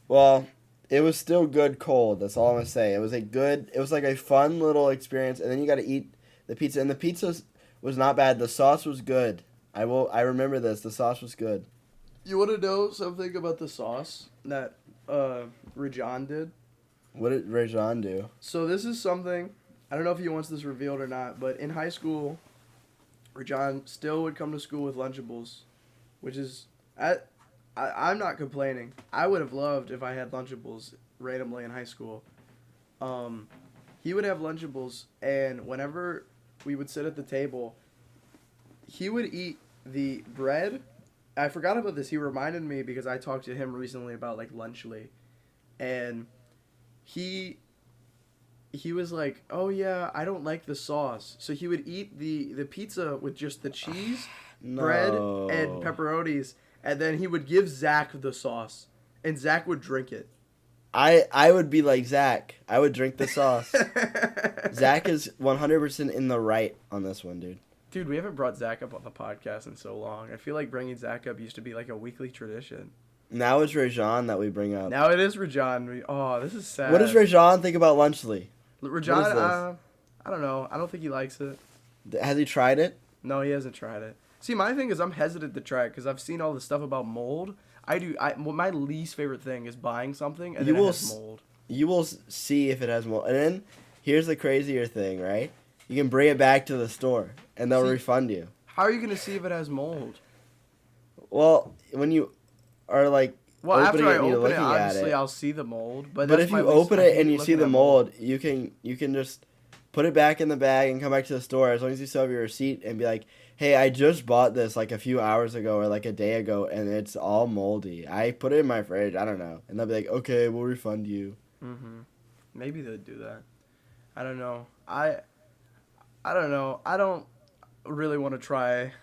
Well, it was still good cold. That's all I'm gonna say. It was like a fun little experience, and then you got to eat the pizza, and the pizza was not bad. The sauce was good. I remember this. The sauce was good. You want to know something about the sauce that Rajan did? What did Rajan do? So this is something, I don't know if he wants this revealed or not, but in high school, Rajan still would come to school with Lunchables, which is, I'm not complaining. I would have loved if I had Lunchables randomly in high school. He would have Lunchables, and whenever we would sit at the table, he would eat the bread. I forgot about this. He reminded me because I talked to him recently about like Lunchly, and he was like, "Oh yeah, I don't like the sauce." So he would eat the pizza with just the cheese, bread, and pepperonis, and then he would give Zach the sauce, and Zach would drink it. I would be like Zach. I would drink the sauce. Zach is 100% in the right on this one, dude. Dude, we haven't brought Zach up on the podcast in so long. I feel like bringing Zach up used to be like a weekly tradition. Now it's Rajan that we bring up. Now it is Rajan. Oh, this is sad. What does Rajan think about Lunchly? Rajan, I don't know. I don't think he likes it. Has he tried it? No, he hasn't tried it. See, my thing is I'm hesitant to try it because I've seen all the stuff about mold. My least favorite thing is buying something and then it has mold. You will see if it has mold. And then here's the crazier thing, right? You can bring it back to the store and they'll refund you. How are you going to see if it has mold? Well, when you are like after I open it, obviously I'll see the mold. But if you open it and you see the mold, you can just put it back in the bag and come back to the store as long as you still have your receipt and be like, "Hey, I just bought this like a few hours ago or like a day ago and it's all moldy. I put it in my fridge. I don't know." And they'll be like, "Okay, we'll refund you." Maybe they'd do that. I don't know. I don't know. I don't really want to try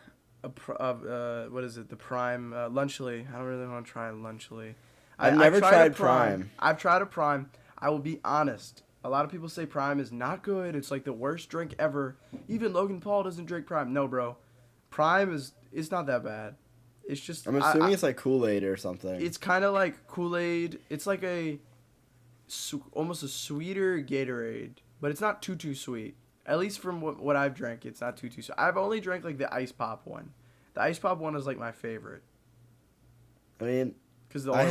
what is it? The Prime Lunchly. I don't really want to try Lunchly. I've never tried Prime. I've tried a Prime. I will be honest. A lot of people say Prime is not good. It's like the worst drink ever. Even Logan Paul doesn't drink Prime. No, bro. Prime it's not that bad. It's just I'm assuming it's like Kool-Aid or something. It's kind of like Kool-Aid. It's like almost a sweeter Gatorade, but it's not too sweet. At least from what I've drank, it's not too sweet. I've only drank like the Ice Pop one. The Ice Pop one is like my favorite. I mean, because I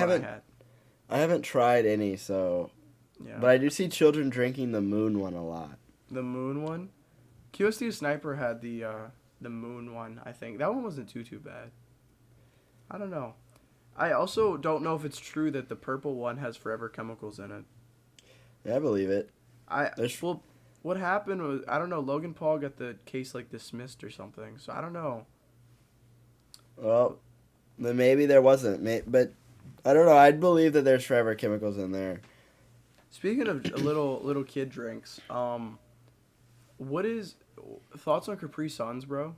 haven't tried any, so Yeah. But I do see children drinking the Moon one a lot. The Moon one? QSD Sniper had the Moon one, I think. That one wasn't too bad. I don't know. I also don't know if it's true that the purple one has forever chemicals in it. Yeah, I believe it. Well, what happened was, I don't know, Logan Paul got the case, like, dismissed or something. So, I don't know. Well, then maybe there wasn't. But, I don't know. I'd believe that there's forever chemicals in there. Speaking of little kid drinks, what is thoughts on Capri Suns, bro?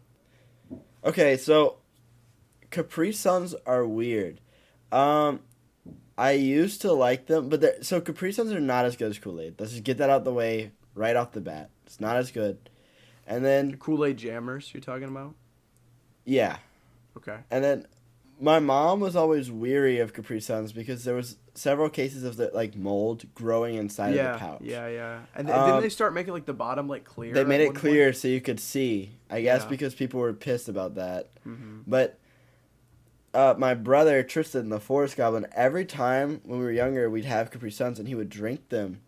Okay, so Capri Suns are weird. I used to like them, but so Capri Suns are not as good as Kool-Aid. Let's just get that out the way right off the bat. It's not as good. And then Kool-Aid Jammers you're talking about? Yeah. Okay. And then my mom was always weary of Capri Suns because there was several cases of the like mold growing inside of the pouch. Yeah. And didn't they start making like the bottom like clear? They made it clear so you could see. I guess because people were pissed about that. Mm-hmm. But my brother Tristan, the Forest Goblin, every time when we were younger, we'd have Capri Suns and he would drink them.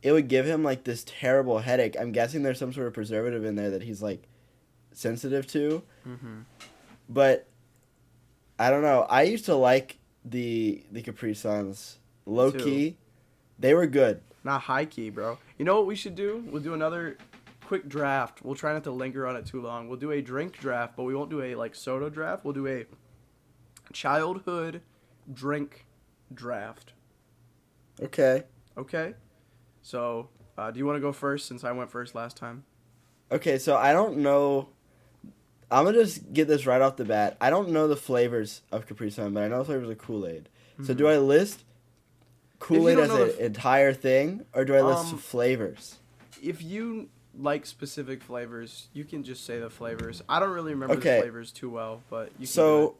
It would give him like this terrible headache. I'm guessing there's some sort of preservative in there that he's like sensitive to. Mm-hmm. But I don't know. I used to like the Capri Suns. Low key, they were good. Not high key, bro. You know what we should do? We'll do another quick draft. We'll try not to linger on it too long. We'll do a drink draft, but we won't do a like soda draft. We'll do a childhood drink draft. Okay. So, do you want to go first since I went first last time? Okay, so I don't know. I'm going to just get this right off the bat. I don't know the flavors of Capri Sun, but I know the flavors of Kool-Aid. Mm-hmm. So do I list Kool-Aid as an entire thing, or do I list flavors? If you like specific flavors, you can just say the flavors. I don't really remember the flavors too well, but you can do it.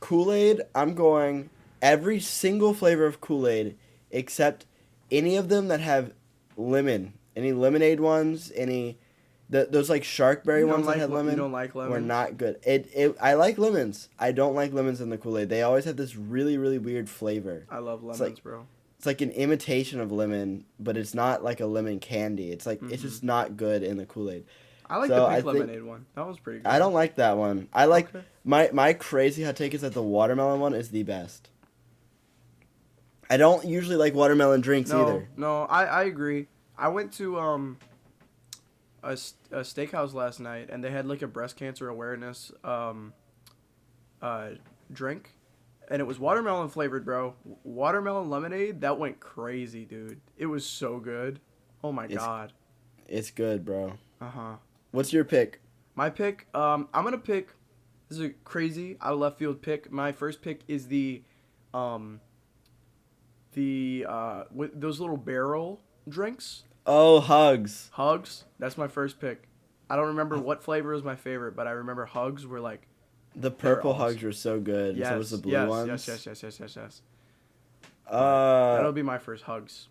Kool-Aid, I'm going every single flavor of Kool-Aid except any of them that have lemon. Any lemonade ones, those like sharkberry ones that had lemon. You don't like lemons? Were not good. I like lemons. I don't like lemons in the Kool-Aid. They always have this really, really weird flavor. I love lemons, bro. It's like an imitation of lemon, but it's not like a lemon candy. It's like it's just not good in the Kool-Aid. I like the pink lemonade one. That was pretty good. I don't like that one. I like my crazy hot take is that the watermelon one is the best. I don't usually like watermelon drinks either. No, I agree. I went to a steakhouse last night and they had like a breast cancer awareness drink, and it was watermelon flavored, bro. Watermelon lemonade, that went crazy, dude. It was so good. Oh my god. It's good, bro. Uh-huh. What's your pick? My pick, I'm gonna pick. This is a crazy out of left field pick. My first pick is with those little barrel drinks. Oh, Hugs. Hugs. That's my first pick. I don't remember what flavor was my favorite, but I remember Hugs were like. The purple Hugs were so good. Yes. So was the blue ones. Yes. That'll be my first Hugs.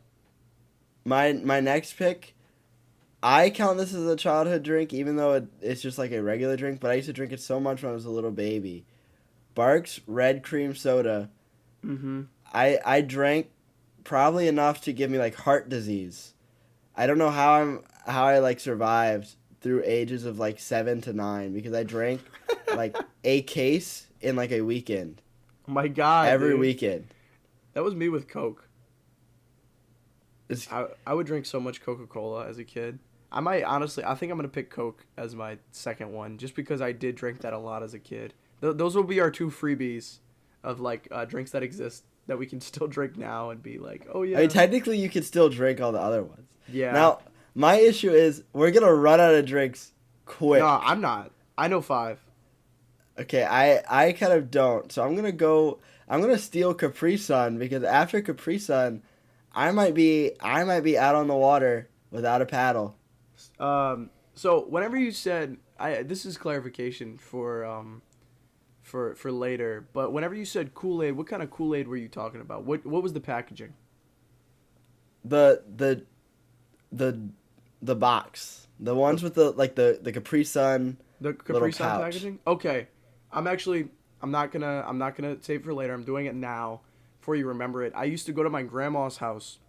My next pick. I count this as a childhood drink, even though it's just like a regular drink, but I used to drink it so much when I was a little baby. Barks Red Cream Soda. Mm-hmm. I drank probably enough to give me like heart disease. I don't know how I like survived through ages of like 7 to 9 because I drank like a case in like a weekend. Oh my god. Every weekend. That was me with Coke. I would drink so much Coca-Cola as a kid. I think I'm going to pick Coke as my second one, just because I did drink that a lot as a kid. Those will be our two freebies of, like, drinks that exist that we can still drink now and be like, oh, yeah. I mean, technically, you could still drink all the other ones. Yeah. Now, my issue is we're going to run out of drinks quick. No, I'm not. I know 5. Okay, I kind of don't. So I'm going to steal Capri Sun, because after Capri Sun, I might be out on the water without a paddle. So whenever you said, this is clarification for later, but whenever you said Kool-Aid, what kind of Kool-Aid were you talking about? What was the packaging? The box, the ones with the Capri Sun, the Capri Sun packaging. Okay, I'm not gonna save it for later. I'm doing it now, before you remember it. I used to go to my grandma's house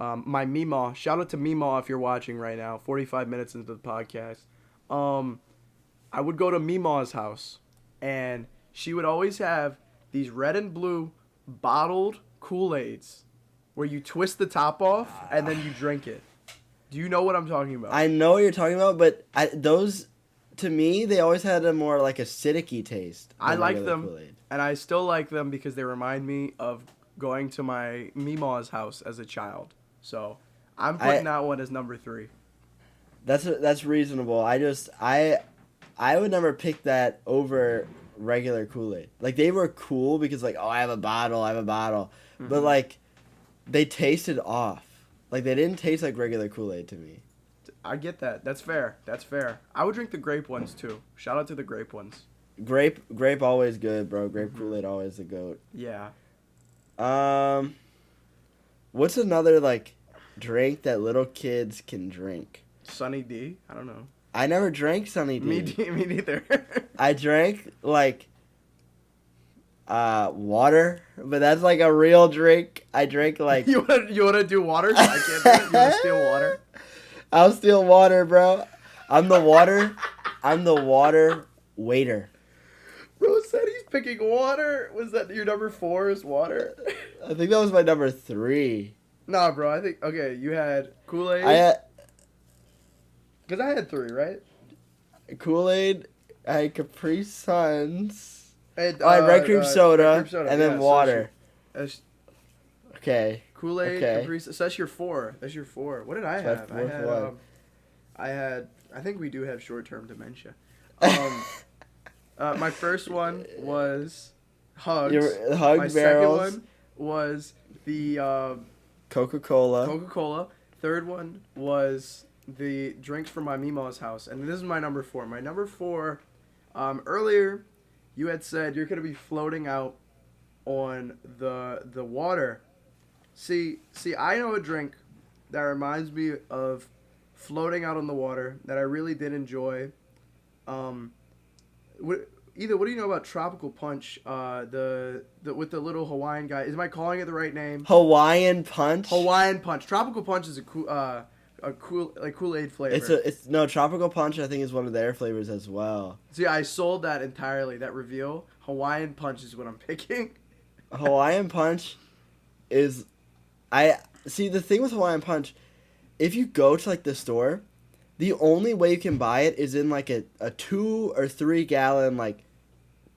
My Meemaw, shout out to Meemaw if you're watching right now, 45 minutes into the podcast. I would go to Meemaw's house, and she would always have these red and blue bottled Kool-Aids where you twist the top off and then you drink it. Do you know what I'm talking about? I know what you're talking about, but those, to me, they always had a more like acidic-y taste. I like them, Kool-Aid. And I still like them because they remind me of going to my Meemaw's house as a child. So I'm putting that one as number 3. That's reasonable. I would never pick that over regular Kool-Aid. Like, they were cool because, like, oh, I have a bottle. Mm-hmm. But, like, they tasted off. Like, they didn't taste like regular Kool-Aid to me. I get that. That's fair. I would drink the grape ones, too. Shout out to the grape ones. Grape always good, bro. Grape Kool-Aid always the GOAT. Yeah. What's another, like, drink that little kids can drink? Sunny D? I don't know. I never drank Sunny D. Me neither. I drank, like, water, but that's, like, a real drink. I drank, like... You wanna do water? I can't do it. You wanna steal water? I'll steal water, bro. I'm the water waiter. Bro said he's picking water. Was that your number 4 is water? I think that was my number 3. Nah, bro. I think, okay, you had Kool-Aid. Because I had 3, right? Kool-Aid, I had Capri Suns. I had Red Cream Soda, and then water. Okay. Kool-Aid, Capri Suns. So that's your 4. What did I have? I think we do have short-term dementia. My first one was Hugs. My second one was the Coca-Cola. Third one was the drinks from my Meemaw's house. And this is my number 4. My number 4, earlier you had said you're going to be floating out on the water. See, I know a drink that reminds me of floating out on the water that I really did enjoy. What do you know about Tropical Punch? The with the little Hawaiian guy. Am I calling it the right name? Hawaiian Punch. Tropical Punch is a Kool-Aid flavor. No, Tropical Punch I think is one of their flavors as well. See, I sold that entirely. That reveal. Hawaiian Punch is what I'm picking. Hawaiian Punch is, the thing with Hawaiian Punch, if you go to like the store, the only way you can buy it is in like a 2 or 3 gallon like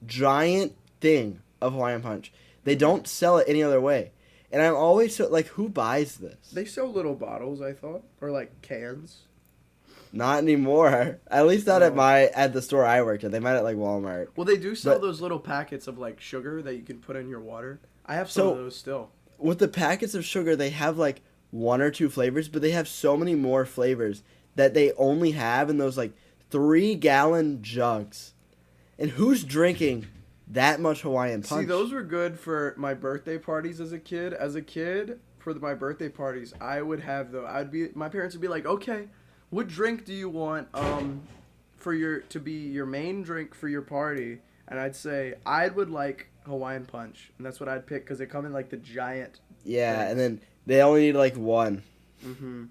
giant thing of Hawaiian Punch. They don't sell it any other way. And I'm always so, like, who buys this? They sell little bottles, I thought, or like cans. Not anymore. At least not at the store I worked at. They might at like Walmart. Well, they do sell those little packets of like sugar that you can put in your water. I have some of those still. With the packets of sugar, they have like 1 or 2 flavors, but they have so many more flavors that they only have in those like 3-gallon jugs. And who's drinking that much Hawaiian Punch? See, those were good for my birthday parties as a kid. For my birthday parties, I would have my parents would be like, okay, what drink do you want to be your main drink for your party? And I'd say I would like Hawaiian Punch, and that's what I'd pick because they come in like the giant. Yeah, things. And then they only need like 1. Mm-hmm.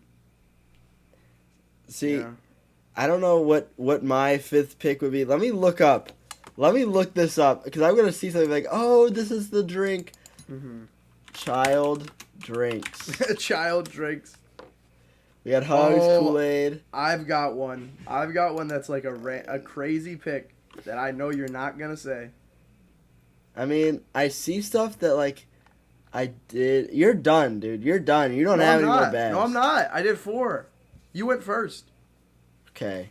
See, yeah. I don't know what my 5th pick would be. Let me look this up because I'm gonna see something like, oh, this is the drink. Mm-hmm. Child drinks. Child drinks. We got Hugs, Kool-Aid. I've got one that's like a crazy pick that I know you're not gonna say. I mean, I see stuff that like I did. You're done, dude. You're done. You don't have any more bags. No, I'm not. I did 4. You went first. Okay.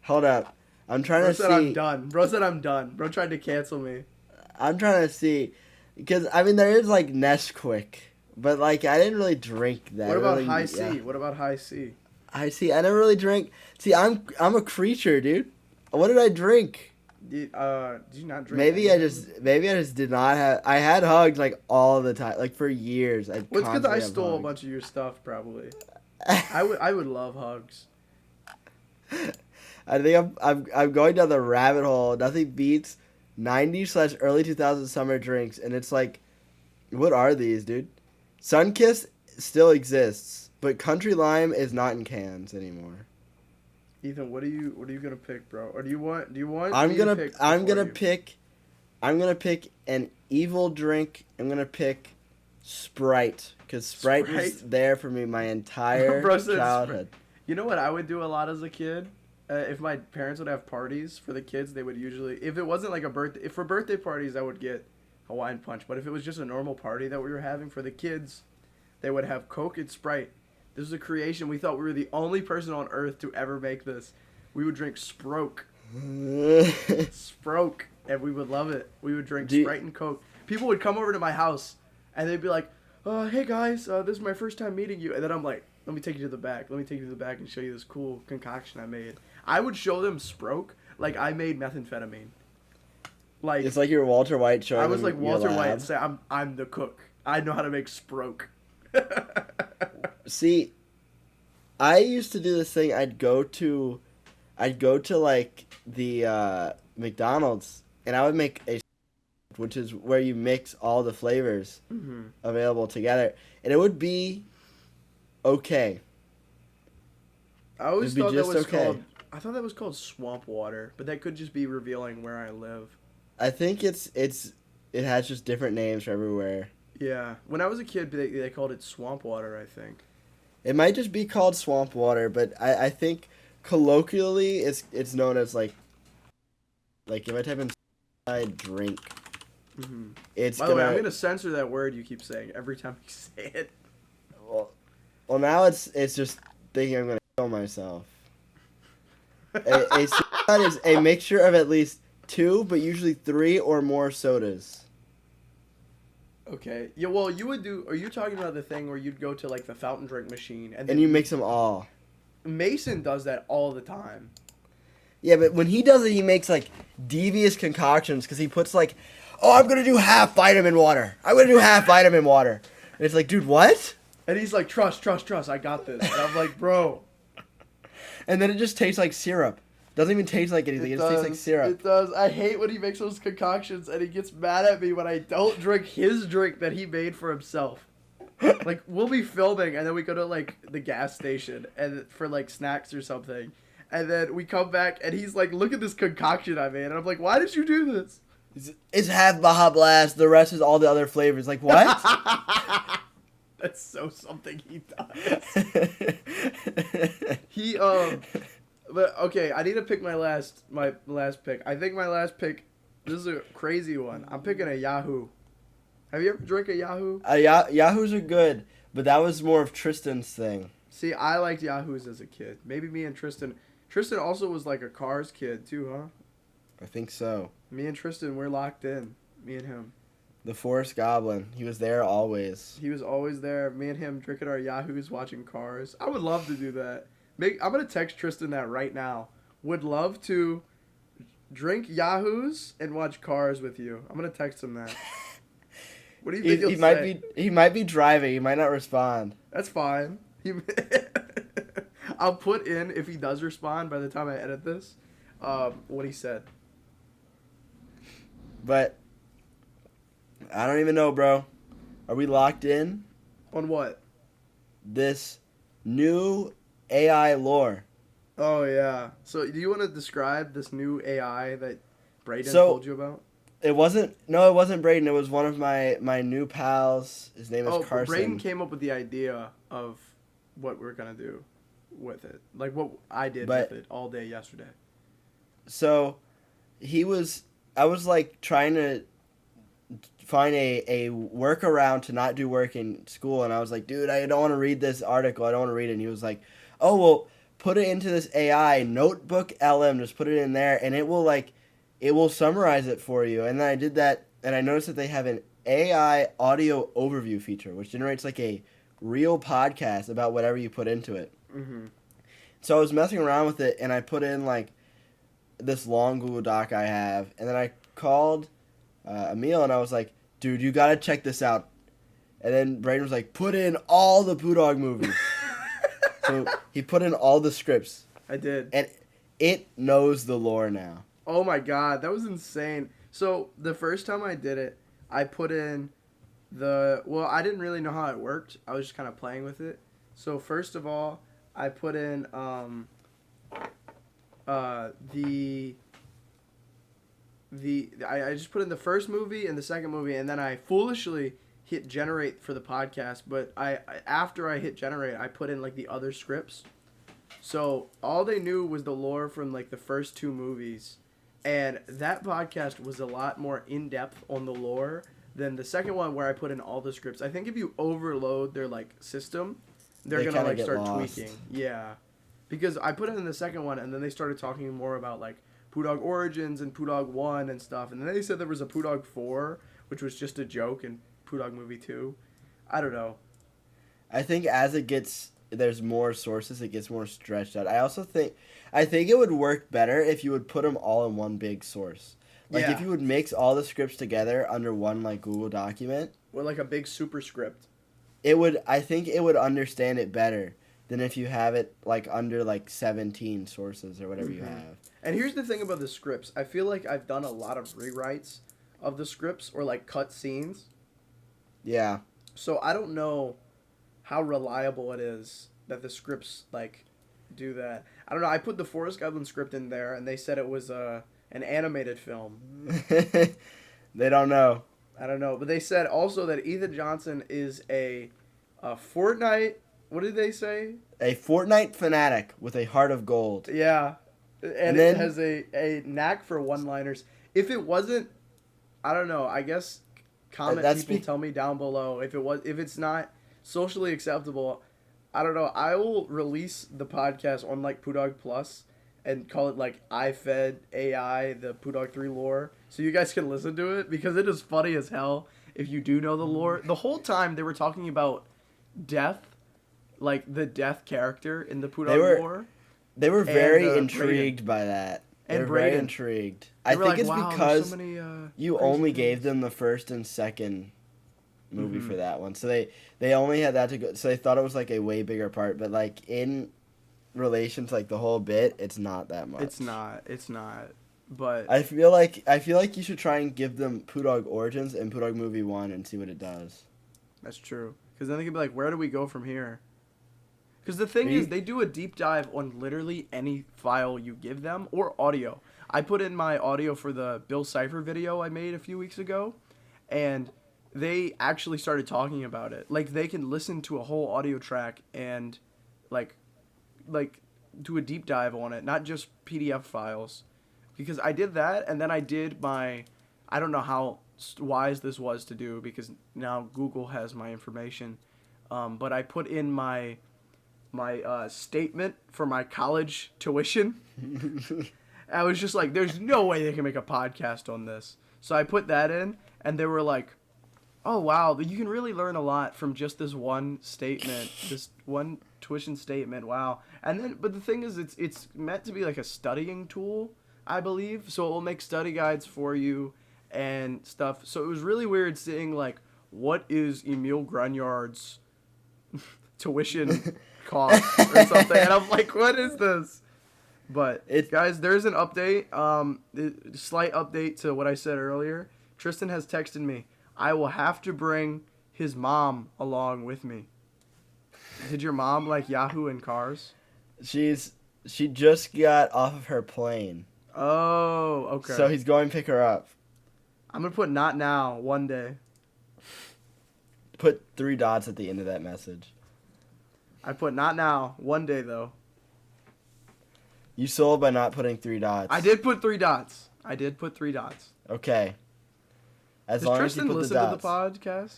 Hold up. I'm trying to see. Bro said I'm done. Bro tried to cancel me. I'm trying to see. Because, I mean, there is, like, Nesquik. But, like, I didn't really drink that. What about High C? Yeah. What about High C? High C. I never really drank. See, I'm a creature, dude. What did I drink? Did you not drink? Maybe I just did not have. I had Hugs, like, all the time. Like, for years. Well, it's because I stole a bunch of your stuff, probably. I would love Hugs. I think I'm going down the rabbit hole. Nothing beats 90s/early 2000s summer drinks, and it's like, what are these, dude? Sunkist still exists, but Country Lime is not in cans anymore. Ethan, what are you gonna pick, bro? Or do you want? I'm gonna pick an evil drink. I'm gonna pick Sprite, because Sprite was there for me my entire childhood. You know what I would do a lot as a kid? If my parents would have parties for the kids, they would usually, if it wasn't like a birthday, if for birthday parties, I would get Hawaiian Punch. But if it was just a normal party that we were having for the kids, they would have Coke and Sprite. This was a creation. We thought we were the only person on earth to ever make this. We would drink Sproke. Sproke. And we would love it. We would drink Sprite and Coke. People would come over to my house, and they'd be like, hey guys, this is my first time meeting you. And then I'm like, let me take you to the back. Let me take you to the back and show you this cool concoction I made. I would show them Sproke like I made methamphetamine. Like, it's like you're Walter White showing. I was like Walter White. Say I'm the cook. I know how to make Sproke. See, I used to do this thing. I'd go to like the McDonald's, and I would make a, which is where you mix all the flavors available together, and it would be okay. I always thought that was called. I thought that was called swamp water, but that could just be revealing where I live. I think it has just different names for everywhere. Yeah, when I was a kid, they called it swamp water, I think. It might just be called swamp water, but I think colloquially it's known as like if I type in drink, it's By the way, I'm gonna censor that word you keep saying every time you say it. Well, now it's just thinking I'm gonna kill myself. A soda is a mixture of at least 2, but usually 3 or more sodas. Okay. Yeah. Well, you would do. Are you talking about the thing where you'd go to like the fountain drink machine and you mix them all? Mason does that all the time. Yeah, but when he does it, he makes like devious concoctions because he puts like, I'm gonna do half vitamin water. I'm gonna do half vitamin water, and it's like, dude, what? And he's like, trust, I got this. And I'm like, bro. And then it just tastes like syrup. Doesn't even taste like anything. It just tastes like syrup. It does. I hate when he makes those concoctions and he gets mad at me when I don't drink his drink that he made for himself. Like, we'll be filming and then we go to like the gas station and for like snacks or something. And then we come back and he's like, look at this concoction I made. And I'm like, why did you do this? It's half Baja Blast. The rest is all the other flavors. Like, what? That's so something he does. But okay, I need to pick my last pick. I think my last pick, this is a crazy one. I'm picking a Yahoo. Have you ever drank a Yahoo? Yahoos are good, but that was more of Tristan's thing. See, I liked Yahoos as a kid. Maybe me and Tristan. Tristan also was like a Cars kid too, huh? I think so. Me and Tristan, we're locked in. Me and him. The Forest Goblin. He was there always. He was always there. Me and him drinking our Yahoos, watching Cars. I would love to do that. I'm going to text Tristan that right now. Would love to drink Yahoos and watch Cars with you. I'm going to text him that. What do you think he'll say? He might be driving. He might not respond. That's fine. I'll put in, if he does respond by the time I edit this, what he said. But I don't even know, bro. Are we locked in? On what? This new AI lore. Oh, yeah. So, do you want to describe this new AI that Brayden told you about? It wasn't Brayden. It was one of my new pals. His name is Carson. Brayden came up with the idea of what we're going to do with it. Like, what I did with it all day yesterday. So, I was, like, trying to find a workaround to not do work in school, and I was like, dude, I don't want to read this article. I don't want to read it. And he was like, oh, well, put it into this AI notebook LM, just put it in there, and it will summarize it for you. And then I did that, and I noticed that they have an AI audio overview feature, which generates like a real podcast about whatever you put into it. Mm-hmm. So I was messing around with it, and I put in like this long Google Doc I have, and then I called Emil, and I was like, dude, you gotta check this out. And then Brayden was like, put in all the Poodawg movies. So he put in all the scripts. I did. And it knows the lore now. Oh my god, that was insane. So the first time I did it, I put in Well, I didn't really know how it worked. I was just kind of playing with it. So first of all, I put in I just put in the first movie and the second movie, and then I foolishly hit generate for the podcast. But after I hit generate, I put in like the other scripts. So all they knew was the lore from like the first two movies, and that podcast was a lot more in depth on the lore than the second one where I put in all the scripts. I think if you overload their like system, they're gonna like start tweaking. Yeah, because I put it in the second one, and then they started talking more about like Poodawg Origins and Poodawg 1 and stuff. And then they said there was a Poodawg 4, which was just a joke, and Poodawg Movie 2. I don't know. I think as there's more sources, it gets more stretched out. I think it would work better if you would put them all in one big source. Like, if you would mix all the scripts together under one, like, Google document. Or, like, a big super script. I think it would understand it better than if you have it, like, under, like, 17 sources or whatever you have. And here's the thing about the scripts. I feel like I've done a lot of rewrites of the scripts or, like, cut scenes. Yeah. So I don't know how reliable it is that the scripts, like, do that. I don't know. I put the Forrest Gump script in there, and they said it was an animated film. They don't know. I don't know. But they said also that Ethan Johnson is a Fortnite... What did they say? A Fortnite fanatic with a heart of gold. Yeah. And it has a knack for one-liners. If it wasn't... I don't know. I guess tell me down below. If it's not socially acceptable... I don't know. I will release the podcast on like Poodawg Plus and call it like I Fed AI, the Poodawg3 lore, so you guys can listen to it because it is funny as hell if you do know the lore. The whole time they were talking about death, like the death character in the Poodawg lore. They were very intrigued by that. They were very intrigued. I think it's because you only gave them the first and second movie for that one, so they only had that to go, so they thought it was like a way bigger part, but like in relation to like the whole bit, it's not that much. It's not, but I feel like you should try and give them Poodawg Origins and Poodawg Movie 1 and see what it does. That's true, because then they can be like, where do we go from here? Because the thing is, they do a deep dive on literally any file you give them, or audio. I put in my audio for the Bill Cipher video I made a few weeks ago, and they actually started talking about it. Like, they can listen to a whole audio track and, like do a deep dive on it, not just PDF files. Because I did that, and then I did my... I don't know how wise this was to do, because now Google has my information. But I put in my statement for my college tuition. I was just like, there's no way they can make a podcast on this. So I put that in, and they were like, oh, wow, you can really learn a lot from just this one statement, this one tuition statement, wow. And then, but the thing is, it's meant to be like a studying tool, I believe, so it will make study guides for you and stuff. So it was really weird seeing, like, what is Emile Grunyard's tuition cost or something, and I'm like, what is this? But, guys, there's an update, slight update to what I said earlier. Tristan has texted me, I will have to bring his mom along with me. Did your mom like Yahoo and cars? She just got off of her plane. Oh, okay. So he's going to pick her up. I'm going to put not now, one day. Put 3 dots at the end of that message. I put not now, one day though. You sold by not putting 3 dots. I did put 3 dots. Okay. Does Tristan listen to the podcast?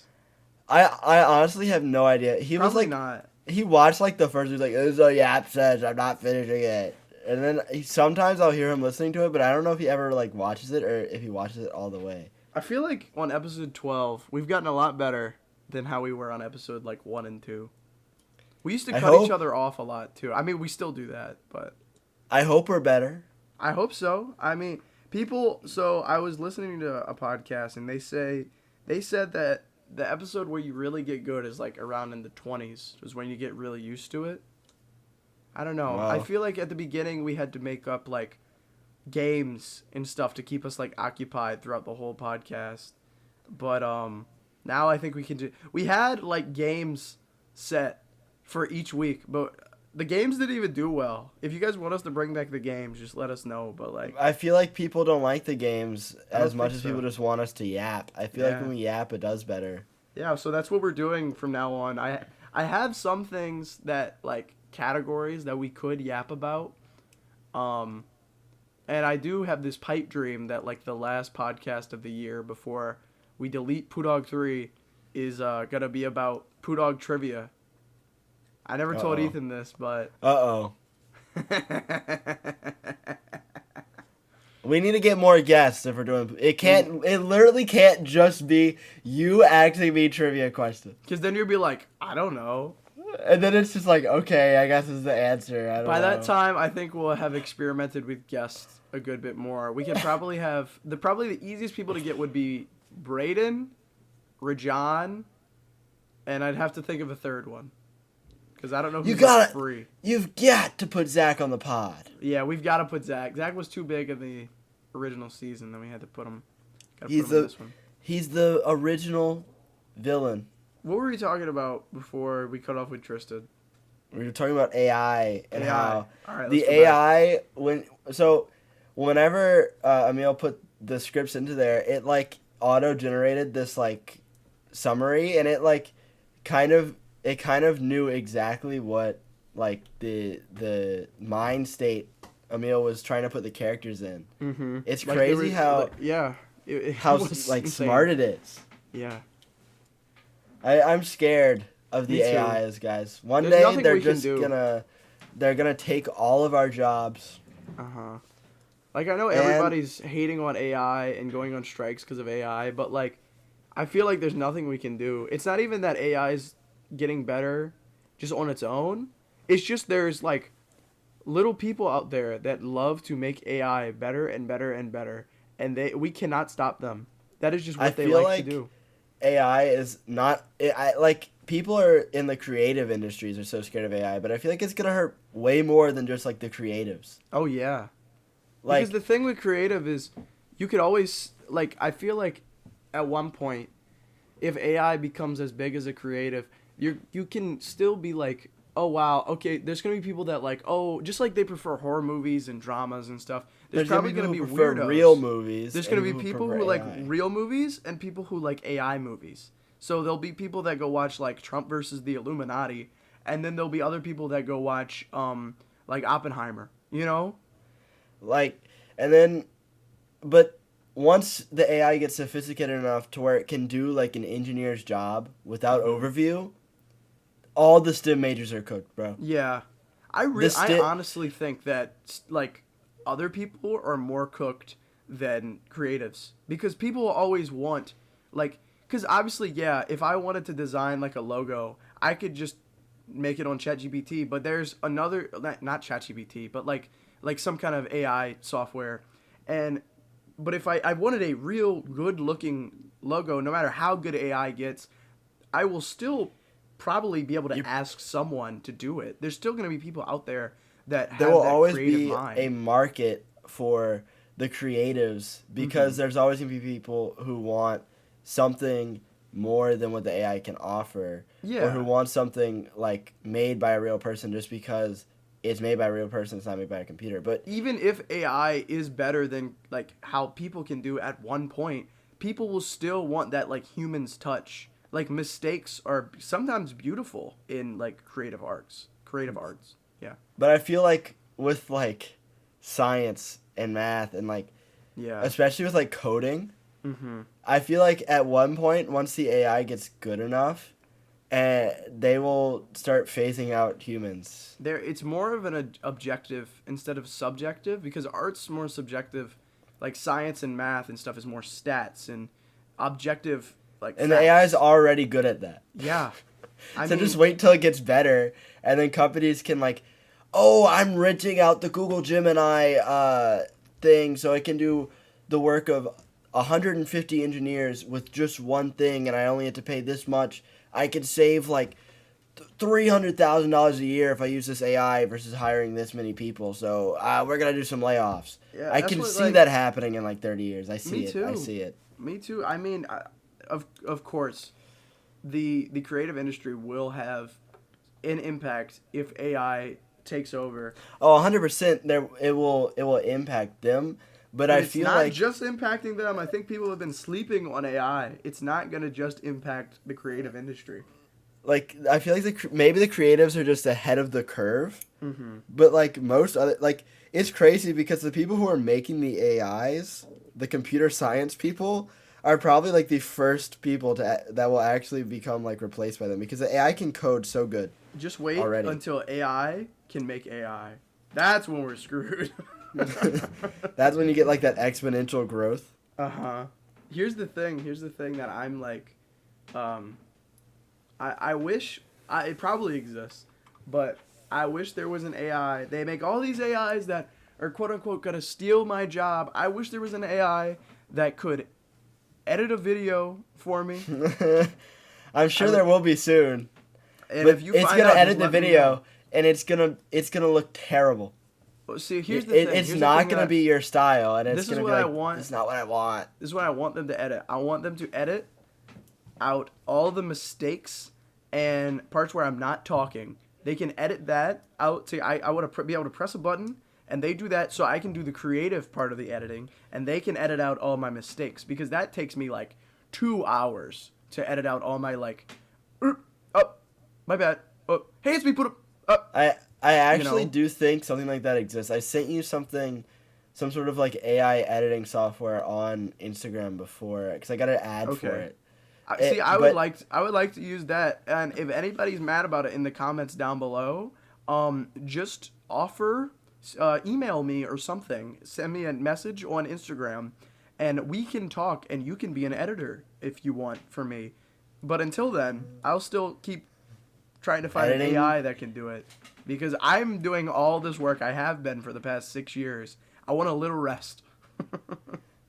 I honestly have no idea. He Probably was like, not. He watched like the first. He was like, "This is a Yap says I'm not finishing it," and then sometimes I'll hear him listening to it, but I don't know if he ever like watches it or if he watches it all the way. I feel like on episode 12 we've gotten a lot better than how we were on episode like 1 and 2. We used to cut each other off a lot too. I mean, we still do that, but I hope we're better. I hope so. I mean, so I was listening to a podcast and they said that the episode where you really get good is like around in the 20s is when you get really used to it. I don't know. Wow. I feel like at the beginning we had to make up like games and stuff to keep us like occupied throughout the whole podcast. But Now I think we can do. We had like games set for each week, but the games didn't even do well. If you guys want us to bring back the games, just let us know. But like, I feel like people don't like the games as much as people just want us to yap. I feel like when we yap, it does better. Yeah, so that's what we're doing from now on. I have some things that like categories that we could yap about. And I do have this pipe dream that like the last podcast of the year before we delete Poodawg3 is gonna be about Poodawg trivia. I never told Ethan this, but we need to get more guests if we're doing it. It literally can't just be you asking me trivia questions. Because then you'll be like, I don't know. And then it's just like, okay, I guess this is the answer. I don't know. By that time, I think we'll have experimented with guests a good bit more. We can probably have the easiest people to get would be Braden, Rajan, and I'd have to think of a third one because I don't know who's free. You've got to put Zach on the pod. Yeah, we've got to put Zach. Zach was too big in the original season, then we had to put him. He's the original villain. What were we talking about before we cut off with Tristan? We were talking about AI and how the AI whenever Emil put the scripts into there, it like auto generated this like summary, and it like kind of knew exactly what like the mind state Emil was trying to put the characters in. Mm-hmm. It's crazy how how like insane. Smart it is. Yeah. I'm scared of the AIs, guys. One day they're just gonna take all of our jobs. Like I know everybody's hating on AI and going on strikes because of AI, but like I feel like there's nothing we can do. It's not even that AI is getting better just on its own. It's just there's like little people out there that love to make AI better and better and better, and we cannot stop them. That is just what they like to do. AI is not. People are in the creative industries are so scared of AI, but I feel like it's gonna hurt way more than just like the creatives. Oh yeah, because the thing with creative is you could always like. I feel like at one point, if AI becomes as big as a creative, you can still be like, oh wow, okay. There's gonna be people that like, just like they prefer horror movies and dramas and stuff. There's probably gonna be weirdos. Real movies. There's gonna be people who like real movies and people who like AI movies. So there'll be people that go watch like Trump versus the Illuminati, and then there'll be other people that go watch like Oppenheimer. You know, like and then, but once the AI gets sophisticated enough to where it can do like an engineer's job without overview, all the STEM majors are cooked, bro. Yeah, I honestly think that like other people are more cooked than creatives because people always want like because obviously if I wanted to design like a logo I could just make it on ChatGPT, but there's another not ChatGPT but like some kind of AI software, but if I wanted a real good looking logo, no matter how good AI gets, I will still probably be able to ask someone to do it. There's still going to be people out there that have that creative mind. There will always be a market for the creatives because there's always going to be people who want something more than what the AI can offer. Yeah. Or who want something like made by a real person just because it's made by a real person, it's not made by a computer. But even if AI is better than like how people can do at one point, people will still want that like human's touch. Like mistakes are sometimes beautiful in like creative arts. Yeah. But I feel like with like science and math and like especially with like coding, I feel like at one point once the AI gets good enough, they will start phasing out humans. It's more of an objective instead of subjective because art's more subjective. Like science and math and stuff is more stats and objective. Like and facts. The AI is already good at that. Yeah. So just wait till it gets better, and then companies can like, I'm renting out the Google Gemini thing so I can do the work of 150 engineers with just one thing, and I only have to pay this much. I could save like $300,000 a year if I use this AI versus hiring this many people. So we're gonna do some layoffs. Yeah, I can see that happening in like 30 years. I see it. I see it. Me too. I mean, of course, the creative industry will have an impact if AI takes over. Oh, 100%. It will impact them. But I feel like it's not just impacting them. I think people have been sleeping on AI. It's not going to just impact the creative industry. Like, I feel like maybe the creatives are just ahead of the curve. Mm-hmm. But, like, most other... Like, it's crazy because the people who are making the AIs, the computer science people, are probably, like, the first people that will actually become, like, replaced by them. Because the AI can code so good. Just wait already. Until AI can make AI. That's when we're screwed. That's when you get like that exponential growth. Here's the thing that I'm like, I wish it probably exists, but I wish there was an AI. They make all these AIs that are quote unquote gonna steal my job. I wish there was an AI that could edit a video for me. I'm sure there will be soon. And but if you it's find gonna out, edit the video and it's gonna look terrible. Well, see, here's the thing. It's not going to be your style, and it's going to be like, it's not what I want. This is what I want them to edit. I want them to edit out all the mistakes and parts where I'm not talking. They can edit that out. I want to be able to press a button, and they do that so I can do the creative part of the editing, and they can edit out all my mistakes, because that takes me like 2 hours to edit out all my like, oh, my bad. Oh, hey, it's me, put up. I actually do think something like that exists. I sent you some sort of like AI editing software on Instagram before, because I got an ad for it. I would like to use that, and if anybody's mad about it in the comments down below, just email me or something. Send me a message on Instagram, and we can talk, and you can be an editor if you want for me. But until then, I'll still keep trying to find an AI that can do it. Because I'm doing all this work. I have been for the past 6 years. I want a little rest.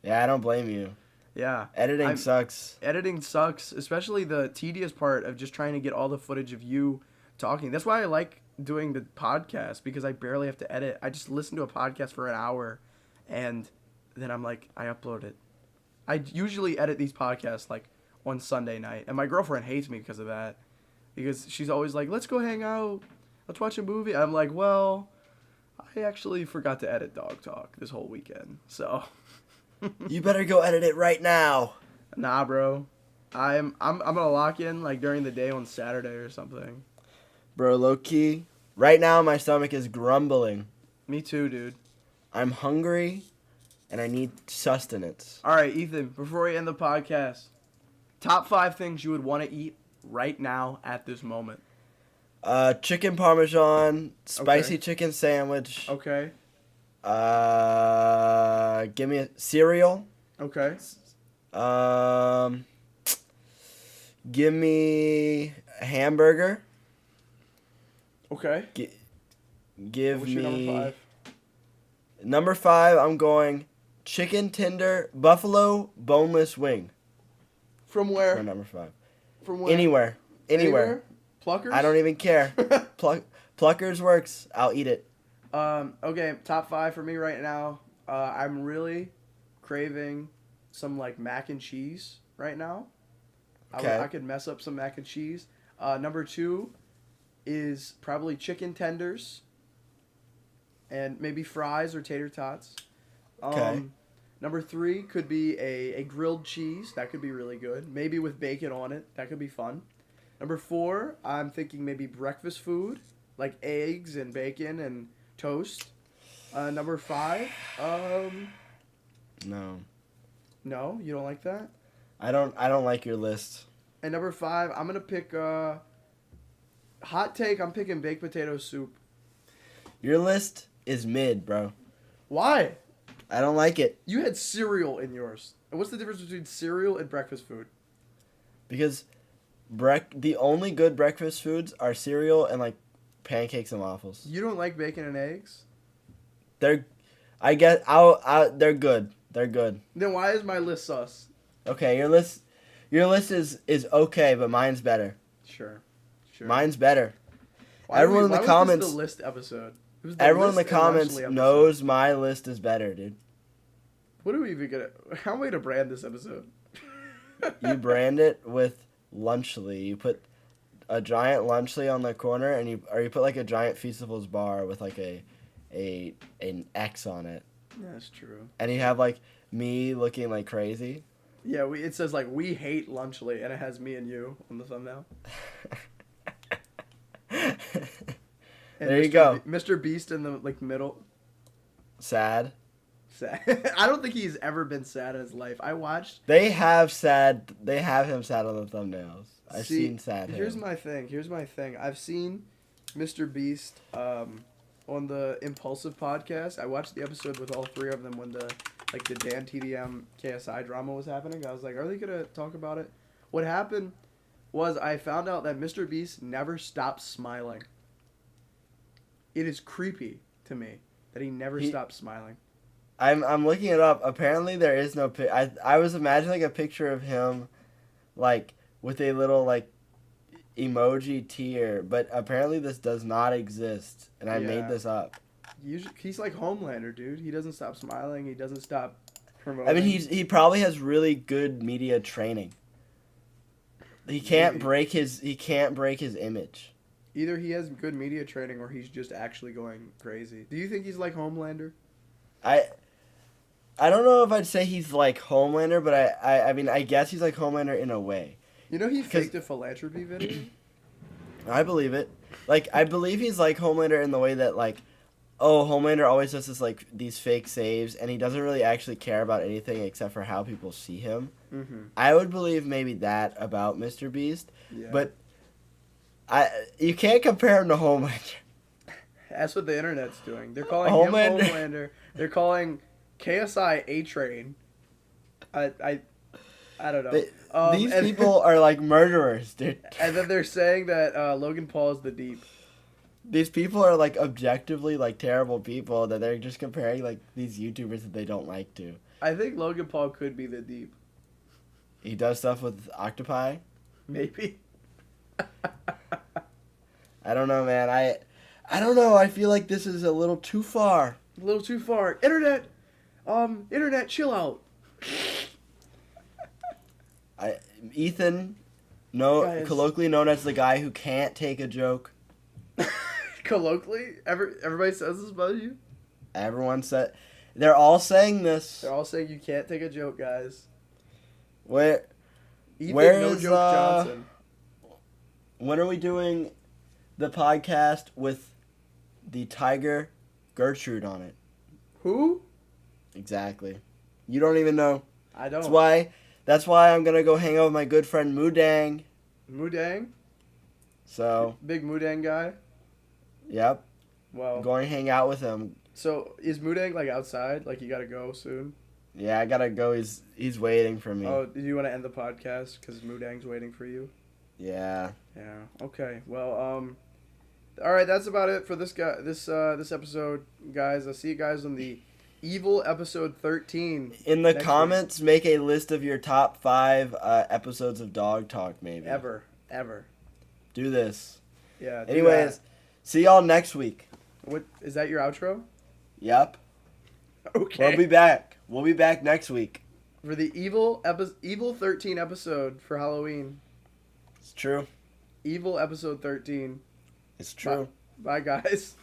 Yeah, I don't blame you. Yeah. Editing sucks. Editing sucks, especially the tedious part of just trying to get all the footage of you talking. That's why I like doing the podcast, because I barely have to edit. I just listen to a podcast for an hour, and then I'm like, I upload it. I usually edit these podcasts like on Sunday night, and my girlfriend hates me because of that. Because she's always like, let's go hang out. Let's watch a movie. I'm like, well, I actually forgot to edit Dawg Talk this whole weekend, so. You better go edit it right now. Nah, bro. I'm gonna lock in like during the day on Saturday or something. Bro, low key, right now my stomach is grumbling. Me too, dude. I'm hungry, and I need sustenance. All right, Ethan. Before we end the podcast, top 5 things you would want to eat right now at this moment. Chicken parmesan, spicy chicken sandwich. Okay. Give me a cereal. Okay. Give me a hamburger. Okay. Give What's me your number 5? Number 5, I'm going chicken tender buffalo boneless wing. From where? For number 5. From where? Anywhere. Pluckers? I don't even care. Pluckers works. I'll eat it. Okay, top 5 for me right now. I'm really craving some like mac and cheese right now. Okay. I could mess up some mac and cheese. Number 2 is probably chicken tenders and maybe fries or tater tots. Okay. Number 3 could be a grilled cheese. That could be really good. Maybe with bacon on it. That could be fun. Number 4, I'm thinking maybe breakfast food, like eggs and bacon and toast. Number 5, No. No, you don't like that? I don't like your list. And number 5, I'm gonna pick hot take. I'm picking baked potato soup. Your list is mid, bro. Why? I don't like it. You had cereal in yours. And what's the difference between cereal and breakfast food? Because the only good breakfast foods are cereal and like pancakes and waffles. You don't like bacon and eggs? They're good. They're good. Then why is my list sus? Okay, your list is okay, but mine's better. Sure. Mine's better. Why was this the list episode? Everyone in the comments knows my list is better, dude. What are we even gonna? How am I gonna brand this episode? You brand it with Lunchly. You put a giant Lunchly on the corner, and you put like a giant Festables bar with like an X on it. That's true. And you have like me looking like crazy. Yeah, it says like we hate Lunchly, and it has me and you on the thumbnail. There you go. Mr. Beast in the like middle. Sad. I don't think he's ever been sad in his life. I watched. They have him sad on the thumbnails. I've seen sad. Here's my thing. I've seen Mr. Beast on the Impulsive podcast. I watched the episode with all three of them when the Dan TDM KSI drama was happening. I was like, are they gonna talk about it? What happened was I found out that Mr. Beast never stops smiling. It is creepy to me that he never stops smiling. I'm looking it up. Apparently there is no I was imagining a picture of him like with a little like emoji tear, but apparently this does not exist, and I made this up. He's like Homelander, dude. He doesn't stop smiling. He doesn't stop promoting. I mean, he probably has really good media training. He can't break his image. Either he has good media training or he's just actually going crazy. Do you think he's like Homelander? I don't know if I'd say he's like Homelander, but I mean, I guess he's like Homelander in a way. You know he faked a philanthropy video? I believe it. Like, I believe he's like Homelander in the way that, like, Homelander always does this, like, these fake saves, and he doesn't really actually care about anything except for how people see him. Mm-hmm. I would believe maybe that about Mr. Beast, but you can't compare him to Homelander. That's what the internet's doing. They're calling him Homelander. They're calling KSI A-Train. I don't know. These people are like murderers, dude. And then they're saying that Logan Paul is the Deep. These people are like objectively like terrible people that they're just comparing like these YouTubers that they don't like to. I think Logan Paul could be the Deep. He does stuff with octopi? Maybe. I don't know, man. I don't know. I feel like this is a little too far. A little too far. Internet, chill out. Ethan, colloquially known as the guy who can't take a joke. Colloquially? Everybody says this about you? Everyone said... They're all saying this. They're all saying you can't take a joke, guys. Where Ethan, where no is, joke Johnson. When are we doing the podcast with the tiger Gertrude on it? Who? Exactly. You don't even know. I don't. That's why I'm going to go hang out with my good friend Moodang. Moodang? So. Big Moodang guy? Yep. Well. I'm going to hang out with him. So, is Moodang, like, outside? Like, you got to go soon? Yeah, I got to go. He's waiting for me. Oh, do you want to end the podcast because Moodang's waiting for you? Yeah. Yeah. Okay. Well, all right, that's about it for this episode, guys. I'll see you guys on the Evil episode 13. In the comments, make a list of your top 5 episodes of Dawg Talk, maybe. Ever. Do this. Yeah. Anyways, see y'all next week. What is that? Your outro? Yep. Okay. We'll be back next week for the Evil 13 episode for Halloween. It's true. Evil episode 13. It's true. Bye guys.